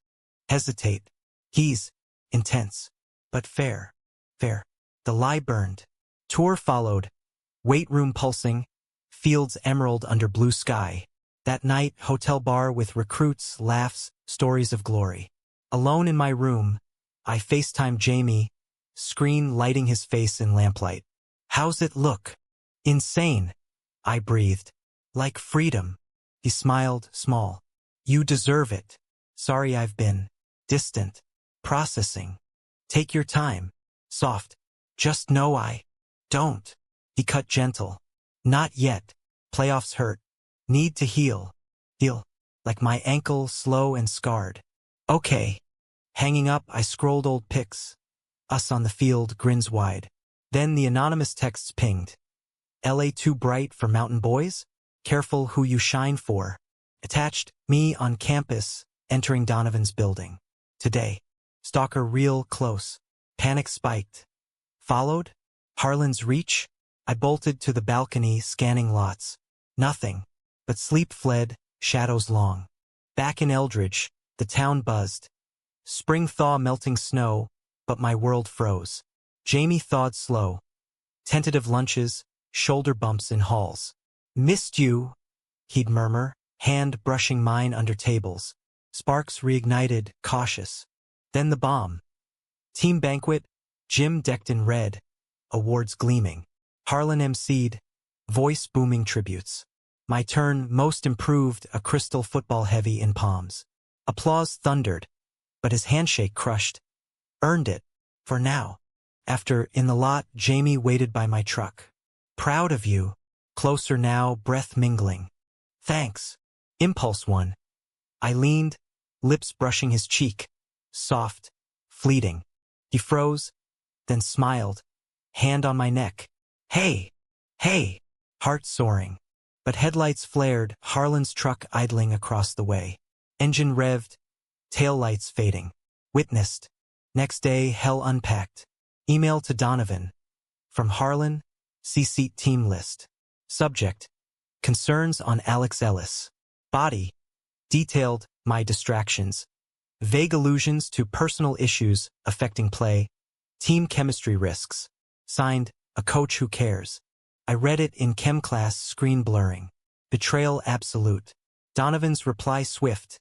Hesitate. He's intense. But fair. Fair. The lie burned. Tour followed. Weight room pulsing. Fields emerald under blue sky. That night, hotel bar with recruits, laughs, stories of glory. Alone in my room, I FaceTime Jamie, screen lighting his face in lamplight. How's it look? Insane. I breathed. Like freedom. He smiled, small. You deserve it. Sorry I've been distant. Processing. Take your time. Soft. Just know I don't. He cut gentle. Not yet. Playoffs hurt. Need to heal. Heal. Like my ankle, slow and scarred. Okay. Hanging up, I scrolled old pics. Us on the field, grins wide. Then the anonymous texts pinged. LA too bright for mountain boys? Careful who you shine for. Attached, me on campus, entering Donovan's building. Today. Stalker real close. Panic spiked. Followed? Harlan's reach? I bolted to the balcony, scanning lots. Nothing. But sleep fled, shadows long. Back in Eldridge, the town buzzed. Spring thaw melting snow, but my world froze. Jamie thawed slow. Tentative lunches, shoulder bumps in halls. Missed you, he'd murmur, hand brushing mine under tables. Sparks reignited, cautious. Then the bomb. Team banquet, gym decked in red, awards gleaming. Harlan emceed, voice booming tributes. My turn, most improved, a crystal football heavy in palms. Applause thundered, but his handshake crushed. Earned it, for now. After, in the lot, Jamie waited by my truck. Proud of you. Closer now, breath mingling. Thanks. Impulse one. I leaned, lips brushing his cheek. Soft, fleeting. He froze, then smiled. Hand on my neck. Hey! Hey! Heart soaring. But headlights flared, Harlan's truck idling across the way. Engine revved, taillights fading. Witnessed. Next day, hell unpacked. Email to Donovan. From Harlan, see seat team list. Subject. Concerns on Alex Ellis. Body. Detailed, my distractions. Vague allusions to personal issues affecting play. Team chemistry risks. Signed, a coach who cares. I read it in chem class, screen blurring. Betrayal absolute. Donovan's reply swift.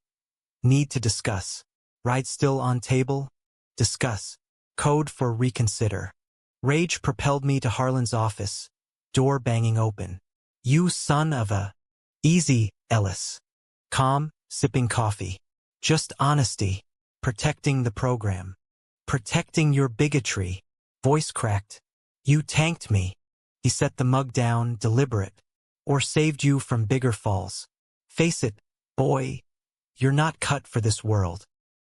Need to discuss. Ride still on table? Discuss. Code for reconsider. Rage propelled me to Harlan's office. Door banging open. You son of a... Easy, Ellis. Calm, sipping coffee. Just honesty. Protecting the program. Protecting your bigotry. Voice cracked. You tanked me. He set the mug down, deliberate. Or saved you from bigger falls. Face it, boy. You're not cut for this world.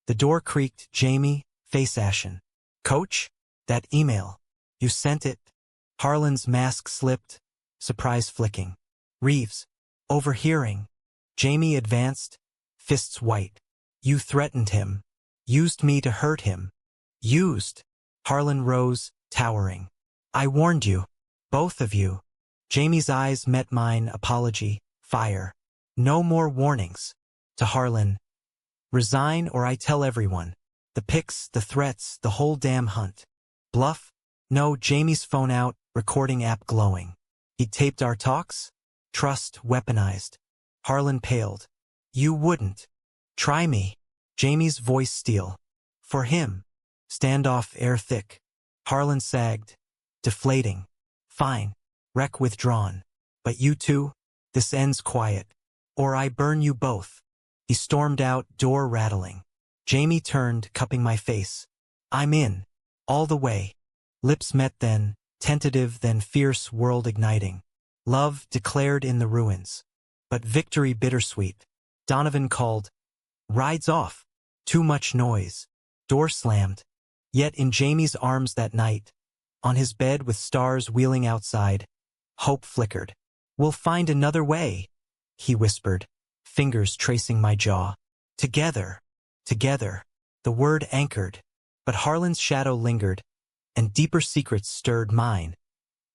The door creaked, Jamie, face ashen. Coach? That email. You sent it. Harlan's mask slipped, surprise flicking. Reeves. Overhearing. Jamie advanced, fists white. You threatened him. Used me to hurt him. Used. Harlan rose, towering. I warned you. Both of you. Jamie's eyes met mine, apology, fire. No more warnings. To Harlan. Resign or I tell everyone. The pics, the threats, the whole damn hunt. Bluff? No, Jamie's phone out, recording app glowing. He'd taped our talks? Trust weaponized. Harlan paled. You wouldn't. Try me. Jamie's voice steel. For him. Standoff air thick. Harlan sagged. Deflating. Fine. Wreck withdrawn. But you two? This ends quiet. Or I burn you both. He stormed out, door rattling. Jamie turned, cupping my face. I'm in. All the way. Lips met then, tentative then fierce, world igniting. Love declared in the ruins. But victory bittersweet. Donovan called. Rides off. Too much noise. Door slammed. Yet in Jamie's arms that night, on his bed with stars wheeling outside, hope flickered. We'll find another way, he whispered, fingers tracing my jaw. Together. Together. The word anchored. But Harlan's shadow lingered, and deeper secrets stirred mine.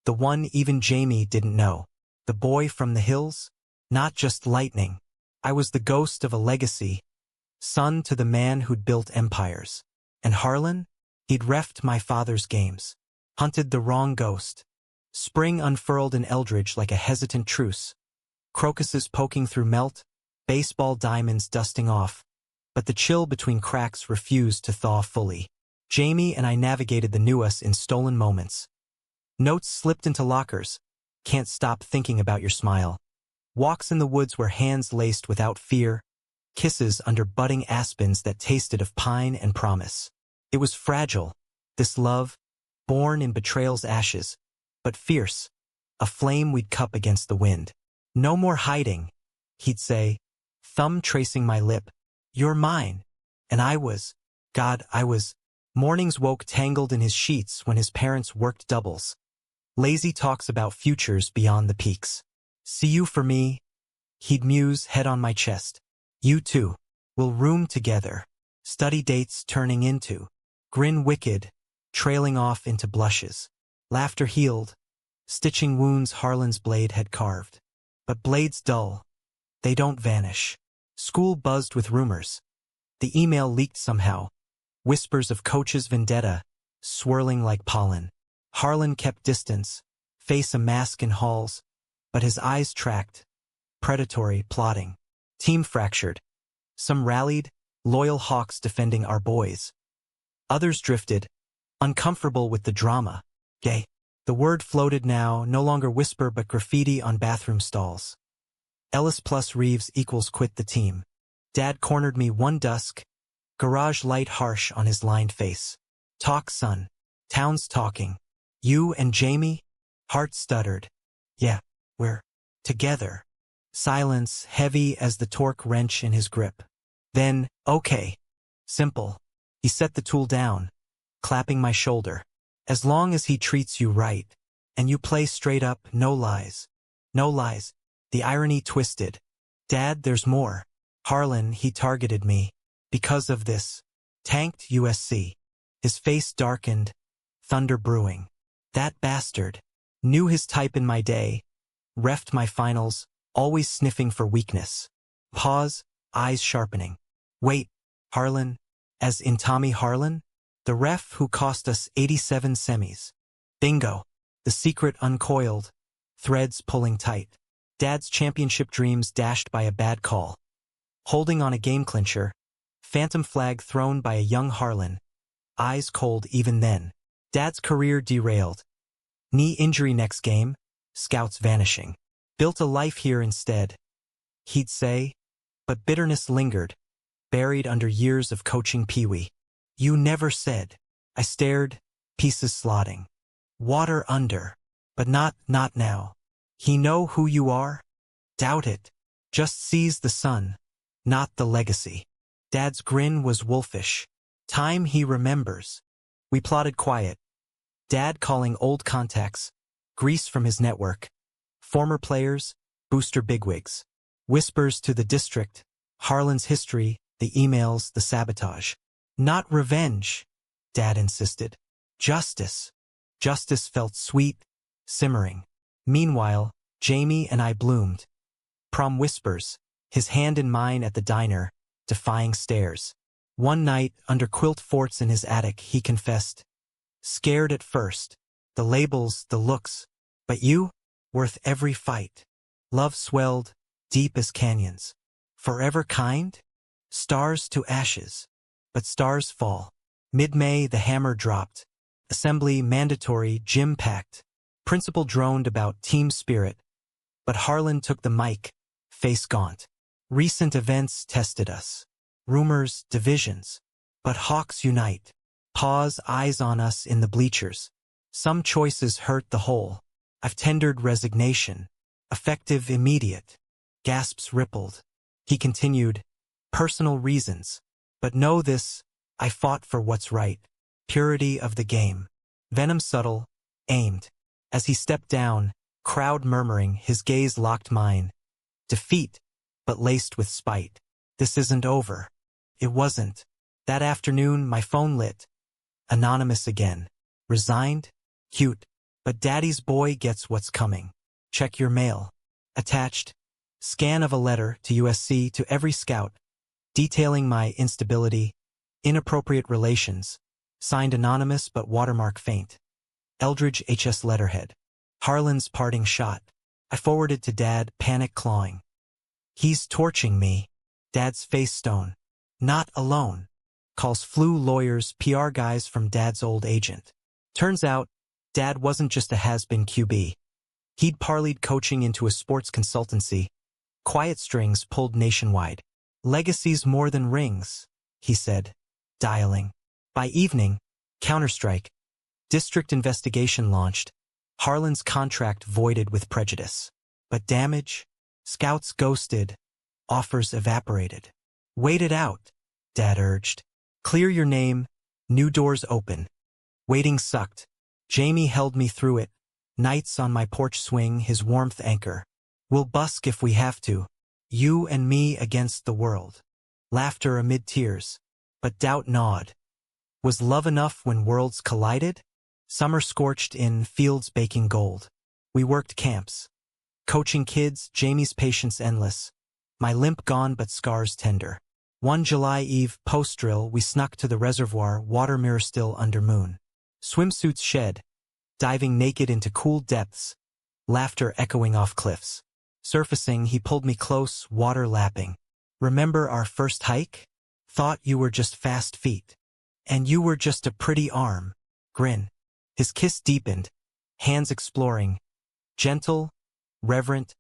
The one even Jamie didn't know. The boy from the hills? Not just lightning. I was the ghost of a legacy. Son to the man who'd built empires. And Harlan? He'd reffed my father's games. Hunted the wrong ghost. Spring unfurled in Eldridge like a hesitant truce. Crocuses poking through melt, baseball diamonds dusting off. But the chill between cracks refused to thaw fully. Jamie and I navigated the new us in stolen moments. Notes slipped into lockers. Can't stop thinking about your smile. Walks in the woods where hands laced without fear. Kisses under budding aspens that tasted of pine and promise. It was fragile, this love, born in betrayal's ashes, but fierce, a flame we'd cup against the wind. No more hiding, he'd say, thumb tracing my lip. You're mine. And I was. Mornings woke tangled in his sheets when his parents worked doubles. Lazy talks about futures beyond the peaks. See you for me, he'd muse, head on my chest. You too. We'll room together. Study dates turning into. Grin wicked, trailing off into blushes. Laughter healed, stitching wounds Harlan's blade had carved. But blades dull. They don't vanish. School buzzed with rumors. The email leaked somehow. Whispers of coach's vendetta, swirling like pollen. Harlan kept distance, face a mask in halls, but his eyes tracked. Predatory, plotting. Team fractured. Some rallied, loyal hawks defending our boys. Others drifted, uncomfortable with the drama. Gay. The word floated now, no longer whisper but graffiti on bathroom stalls. Ellis plus Reeves equals quit the team. Dad cornered me one dusk, garage light harsh on his lined face. Talk, son. Town's talking. You and Jamie? Heart stuttered. Yeah, we're together. Silence heavy as the torque wrench in his grip. Then, okay. Simple. He set the tool down, clapping my shoulder. As long as he treats you right, and you play straight up, no lies. No lies. The irony twisted. Dad, there's more. Harlan, he targeted me. Because of this. Tanked USC. His face darkened. Thunder brewing. That bastard. Knew his type in my day. Reffed my finals, always sniffing for weakness. Pause, eyes sharpening. Wait, Harlan? As in Tommy Harlan? The ref who cost us 87 semis. Bingo. The secret uncoiled. Threads pulling tight. Dad's championship dreams dashed by a bad call. Holding on a game clincher. Phantom flag thrown by a young Harlan. Eyes cold even then. Dad's career derailed. Knee injury next game. Scouts vanishing. Built a life here instead. He'd say. But bitterness lingered. Buried under years of coaching Pee-wee. You never said. I stared, pieces slotting. Water under. But not now. He know who you are? Doubt it. Just sees the sun, not the legacy. Dad's grin was wolfish. Time he remembers. We plotted quiet. Dad calling old contacts, grease from his network. Former players, booster bigwigs. Whispers to the district, Harlan's history, the emails, the sabotage. Not revenge, Dad insisted. Justice. Justice felt sweet, simmering. Meanwhile, Jamie and I bloomed. Prom whispers, his hand in mine at the diner, defying stares. One night, under quilt forts in his attic, he confessed. Scared at first. The labels, the looks. But you? Worth every fight. Love swelled, deep as canyons. Forever kind? Stars to ashes. But stars fall. Mid-May, the hammer dropped. Assembly mandatory, gym packed. Principal droned about team spirit. But Harlan took the mic, face gaunt. Recent events tested us. Rumors, divisions. But Hawks unite. Pause, eyes on us in the bleachers. Some choices hurt the whole. I've tendered resignation. Effective, immediate. Gasps rippled. He continued. Personal reasons. But know this, I fought for what's right. Purity of the game. Venom subtle, aimed. As he stepped down, crowd murmuring, his gaze locked mine. Defeat, but laced with spite. This isn't over. It wasn't. That afternoon, my phone lit. Anonymous again. Resigned? Cute. But Daddy's boy gets what's coming. Check your mail. Attached. Scan of a letter to USC to every scout. Detailing my instability, inappropriate relations, signed anonymous but watermark faint. Eldridge HS letterhead. Harlan's parting shot. I forwarded to Dad, panic clawing. He's torching me. Dad's face stone. Not alone. Calls flu lawyers, PR guys from Dad's old agent. Turns out, Dad wasn't just a has-been QB. He'd parlayed coaching into a sports consultancy. Quiet strings pulled nationwide. Legacies more than rings, he said, dialing. By evening, counterstrike. District investigation launched. Harlan's contract voided with prejudice. But damage? Scouts ghosted. Offers evaporated. Wait it out, Dad urged. Clear your name. New doors open. Waiting sucked. Jamie held me through it. Nights on my porch swing, his warmth anchor. We'll busk if we have to. You and me against the world. Laughter amid tears. But doubt gnawed. Was love enough when worlds collided? Summer scorched in, fields baking gold. We worked camps. Coaching kids, Jamie's patience endless. My limp gone but scars tender. One July eve, post-drill, we snuck to the reservoir, water mirror still under moon. Swimsuits shed, diving naked into cool depths, laughter echoing off cliffs. Surfacing, he pulled me close, water lapping. Remember our first hike? Thought you were just fast feet. And you were just a pretty arm. Grin. His kiss deepened, hands exploring. Gentle, reverent,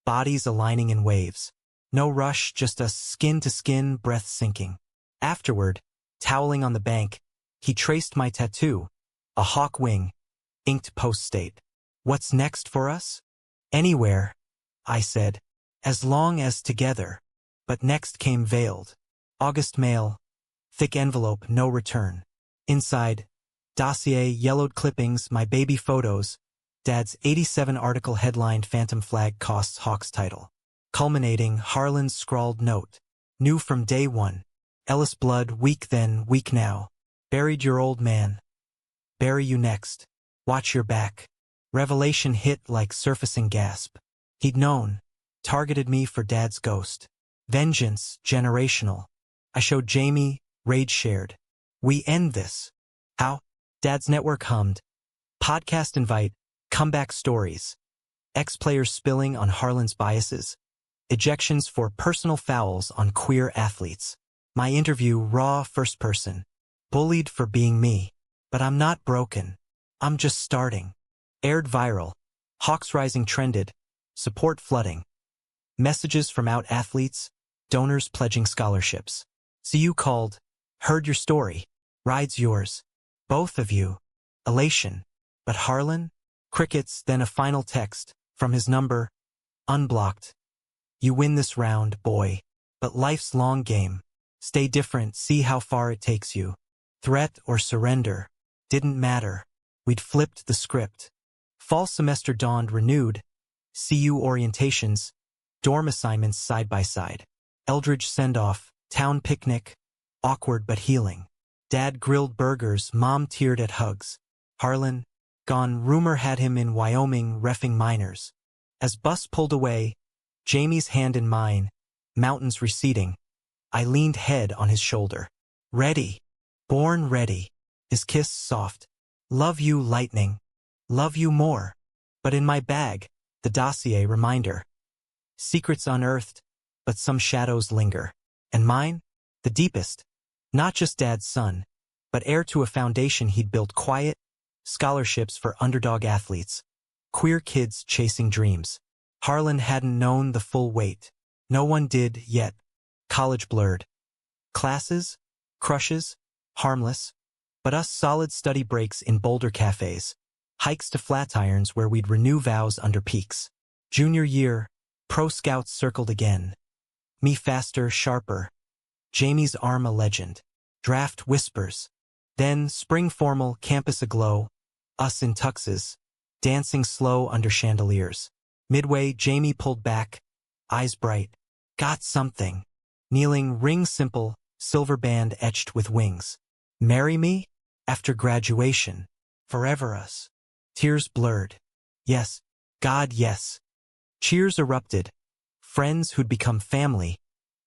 bodies aligning in waves. No rush, just us skin-to-skin, breath sinking. Afterward, toweling on the bank, he traced my tattoo, a hawk wing, inked post-state. What's next for us? Anywhere, I said, as long as together. But next came veiled. August mail, thick envelope, no return. Inside, dossier, yellowed clippings, my baby photos, Dad's 87 article headlined Phantom Flag costs Hawks title. Culminating, Harlan's scrawled note. Knew from day one. Ellis blood, weak then, weak now. Buried your old man. Bury you next. Watch your back. Revelation hit like surfacing gasp. He'd known. Targeted me for Dad's ghost. Vengeance, generational. I showed Jamie, rage shared. We end this. How? Dad's network hummed. Podcast invite, comeback stories. Ex-players spilling on Harlan's biases. Ejections for personal fouls on queer athletes. My interview, raw, first person. Bullied for being me. But I'm not broken. I'm just starting. Aired viral. Hawks rising trended. Support flooding. Messages from out athletes. Donors pledging scholarships. CU called. Heard your story. Ride's yours. Both of you. Elation. But Harlan? Crickets, then a final text. From his number. Unblocked. You win this round, boy. But life's long game. Stay different, see how far it takes you. Threat or surrender. Didn't matter. We'd flipped the script. Fall semester dawned renewed. CU orientations. Dorm assignments side by side. Eldridge send-off. Town picnic. Awkward but healing. Dad grilled burgers, Mom teared at hugs. Harlan, gone, rumor had him in Wyoming reffing minors. As bus pulled away, Jamie's hand in mine, mountains receding, I leaned head on his shoulder. Ready. Born ready. His kiss soft. Love you, lightning. Love you more. But in my bag, the dossier reminder. Secrets unearthed, but some shadows linger. And mine? The deepest. Not just Dad's son, but heir to a foundation he'd built quiet, scholarships for underdog athletes, queer kids chasing dreams. Harlan hadn't known the full weight. No one did yet. College blurred. Classes? Crushes? Harmless. But us solid study breaks in Boulder cafes. Hikes to Flatirons where we'd renew vows under peaks. Junior year, pro scouts circled again. Me faster, sharper. Jamie's arm a legend. Draft whispers. Then, spring formal, campus aglow. Us in tuxes. Dancing slow under chandeliers. Midway, Jamie pulled back. Eyes bright. Got something. Kneeling, ring simple, silver band etched with wings. Marry me? After graduation. Forever us. Tears blurred. Yes. God, yes. Cheers erupted. Friends who'd become family.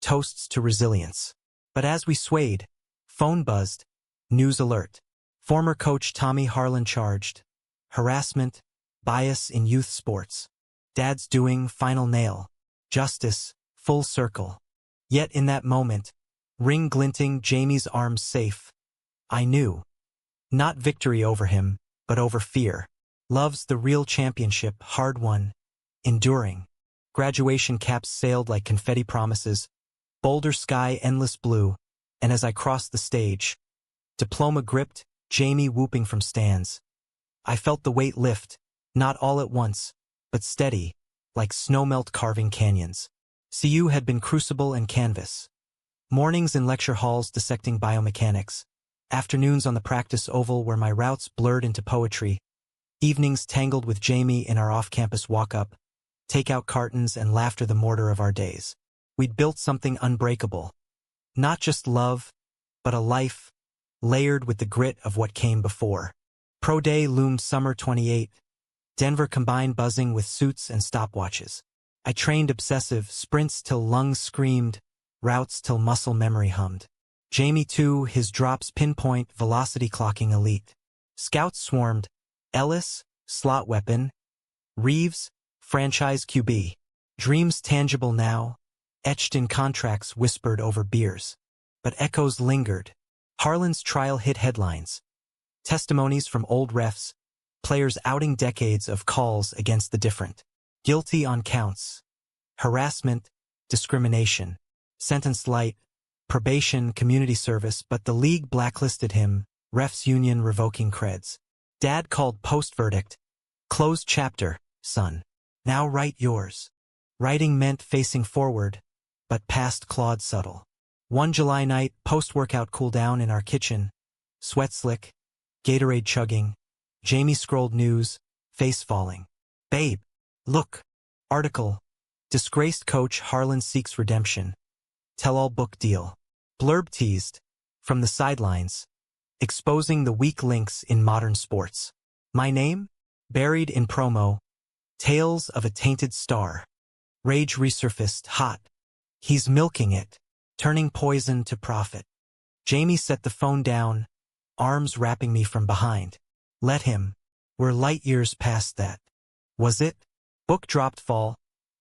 Toasts to resilience. But as we swayed, phone buzzed. News alert. Former coach Tommy Harlan charged. Harassment. Bias in youth sports. Dad's doing final nail. Justice. Full circle. Yet in that moment, ring glinting, Jamie's arms safe. I knew. Not victory over him, but over fear. Love's the real championship, hard won. Enduring. Graduation caps sailed like confetti promises. Boulder sky endless blue. And as I crossed the stage, diploma gripped, Jamie whooping from stands. I felt the weight lift, not all at once, but steady, like snowmelt carving canyons. CU had been crucible and canvas. Mornings in lecture halls dissecting biomechanics. Afternoons on the practice oval where my routes blurred into poetry. Evenings tangled with Jamie in our off-campus walk-up. Takeout cartons and laughter the mortar of our days. We'd built something unbreakable. Not just love, but a life, layered with the grit of what came before. Pro Day loomed summer 28. Denver combined buzzing with suits and stopwatches. I trained obsessive, sprints till lungs screamed, routes till muscle memory hummed. Jamie too, his drops pinpoint, velocity clocking elite. Scouts swarmed. Ellis, slot weapon. Reeves, franchise QB. Dreams tangible now, etched in contracts whispered over beers. But echoes lingered. Harlan's trial hit headlines. Testimonies from old refs, players outing decades of calls against the different. Guilty on counts. Harassment, discrimination. Sentenced light, probation, community service, but the league blacklisted him, refs union revoking creds. Dad called post-verdict. Closed chapter, son. Now write yours. Writing meant facing forward, but past clawed subtle. One July night, post-workout cool down in our kitchen. Sweat slick, Gatorade chugging. Jamie scrolled news, face falling. Babe, look. Article. Disgraced coach Harlan seeks redemption. Tell-all book deal. Blurb teased. From the sidelines. Exposing the weak links in modern sports. My name? Buried in promo. Tales of a tainted star. Rage resurfaced, hot. He's milking it. Turning poison to profit. Jamie set the phone down, arms wrapping me from behind. Let him. We're light years past that. Was it? Book dropped fall.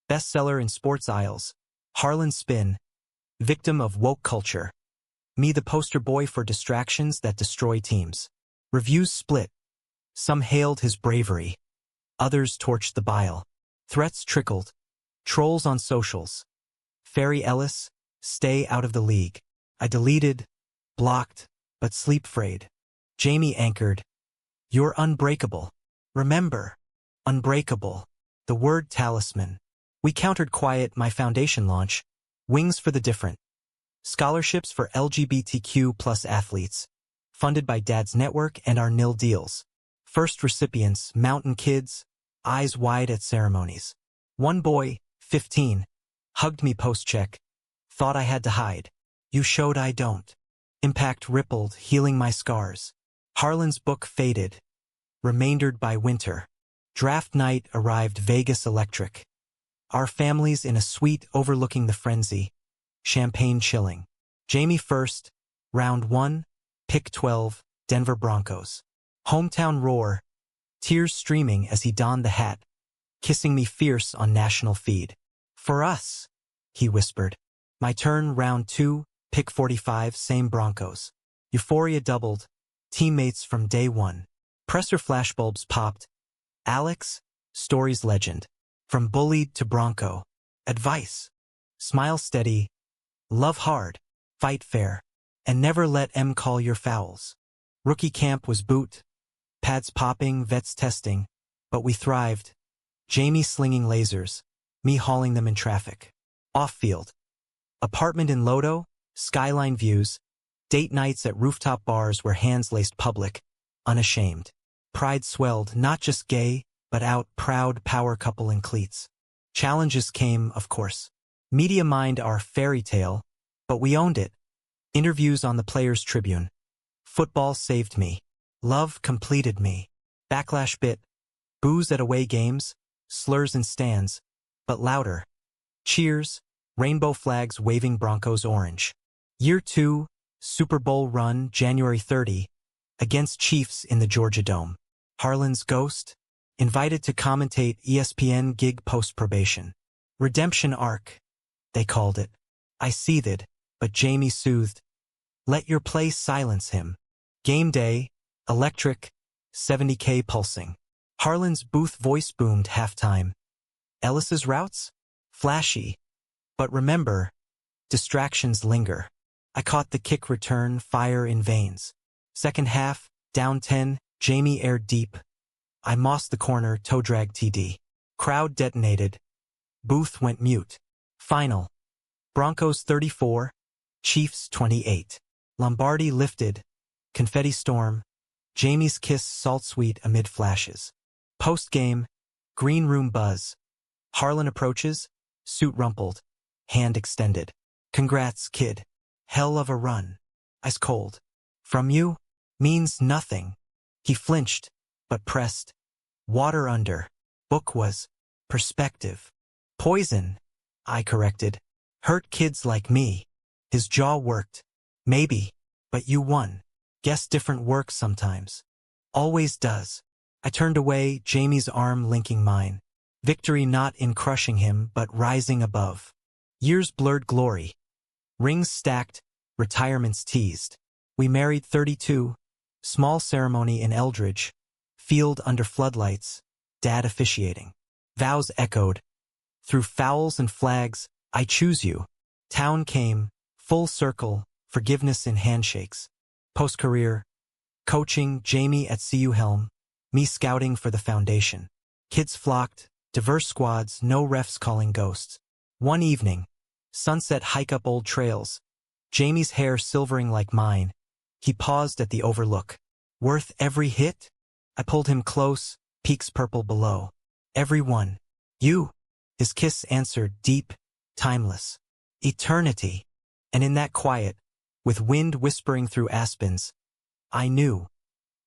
Bestseller in sports aisles. Harlan spin. Victim of woke culture. Me the poster boy for distractions that destroy teams. Reviews split. Some hailed his bravery. Others torched the bile. Threats trickled. Trolls on socials. Ferry Ellis, stay out of the league. I deleted, blocked, but sleep-frayed. Jamie anchored. You're unbreakable. Remember, unbreakable. The word talisman. We countered quiet my foundation launch. Wings for the different. Scholarships for LGBTQ plus athletes. Funded by Dad's network and our nil deals. First recipients, mountain kids, eyes wide at ceremonies. One boy, 15, hugged me post-check. Thought I had to hide. You showed I don't. Impact rippled, healing my scars. Harlan's book faded. Remaindered by winter. Draft night arrived Vegas electric. Our families in a suite overlooking the frenzy. Champagne chilling. Jamie first. Round 1. Pick 12. Denver Broncos. Hometown roar. Tears streaming as he donned the hat. Kissing me fierce on national feed. For us, he whispered. My turn, round 2, pick 45, same Broncos. Euphoria doubled. Teammates from day one. Presser flashbulbs popped. Alex, story's legend. From Bullied to Bronco. Advice. Smile steady. Love hard. Fight fair. And never let M call your fouls. Rookie camp was boot. Pads popping, vets testing. But we thrived. Jamie slinging lasers. Me hauling them in traffic. Off-field. Apartment in Lodo. Skyline views. Date nights at rooftop bars where hands laced public. Unashamed. Pride swelled, not just gay, but out proud power couple in cleats. Challenges came, of course. Media mined our fairy tale, but we owned it. Interviews on the Players' Tribune. Football saved me. Love completed me. Backlash bit. Booze at away games. Slurs in stands. But louder. Cheers. Rainbow flags waving Broncos orange. Year 2, Super Bowl run, January 30, against Chiefs in the Georgia Dome. Harlan's ghost, invited to commentate ESPN gig post-probation. Redemption arc, they called it. I seethed, but Jamie soothed. Let your play silence him. Game day, electric, 70K pulsing. Harlan's booth voice boomed halftime. Ellis's routes? Flashy. But remember, distractions linger. I caught the kick return, fire in veins. Second half, down 10, Jamie aired deep. I mossed the corner, toe drag TD. Crowd detonated. Booth went mute. Final. Broncos 34, Chiefs 28. Lombardi lifted. Confetti storm. Jamie's kiss salt sweet amid flashes. Post-game, green room buzz. Harlan approaches, suit rumpled, hand extended. Congrats, kid. Hell of a run. Ice cold. From you? Means nothing. He flinched, but pressed. Water under. Book was perspective. Poison, I corrected. Hurt kids like me. His jaw worked. Maybe, but you won. Guess different works sometimes. Always does. I turned away, Jamie's arm linking mine. Victory not in crushing him, but rising above. Years blurred glory. Rings stacked, retirements teased. We married 32. Small ceremony in Eldridge. Field under floodlights. Dad officiating. Vows echoed. Through fouls and flags, I choose you. Town came, full circle, forgiveness in handshakes. Post-career, coaching, Jamie at CU Helm, me scouting for the foundation. Kids flocked, diverse squads, no refs calling ghosts. One evening, sunset hike up old trails, Jamie's hair silvering like mine. He paused at the overlook. Worth every hit? I pulled him close, peaks purple below. Every one. You. His kiss answered, deep, timeless. Eternity. And in that quiet, with wind whispering through aspens, I knew.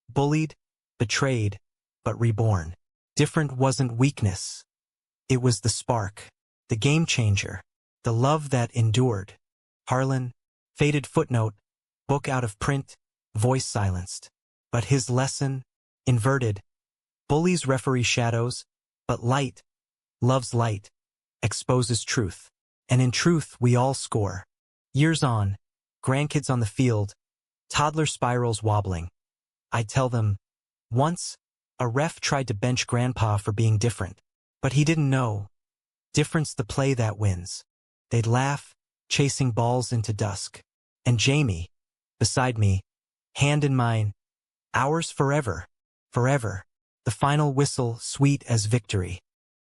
Bullied, betrayed, but reborn. Different wasn't weakness. It was the spark, the game changer, the love that endured. Harlan, faded footnote, book out of print, voice silenced. But his lesson, inverted. Bullies referee shadows, but light, love's light, exposes truth. And in truth we all score. Years on, grandkids on the field, toddler spirals wobbling. I tell them, once, a ref tried to bench Grandpa for being different, but he didn't know. Difference the play that wins. They'd laugh, chasing balls into dusk. And Jamie, beside me, hand in mine, ours forever, forever. The final whistle, sweet as victory.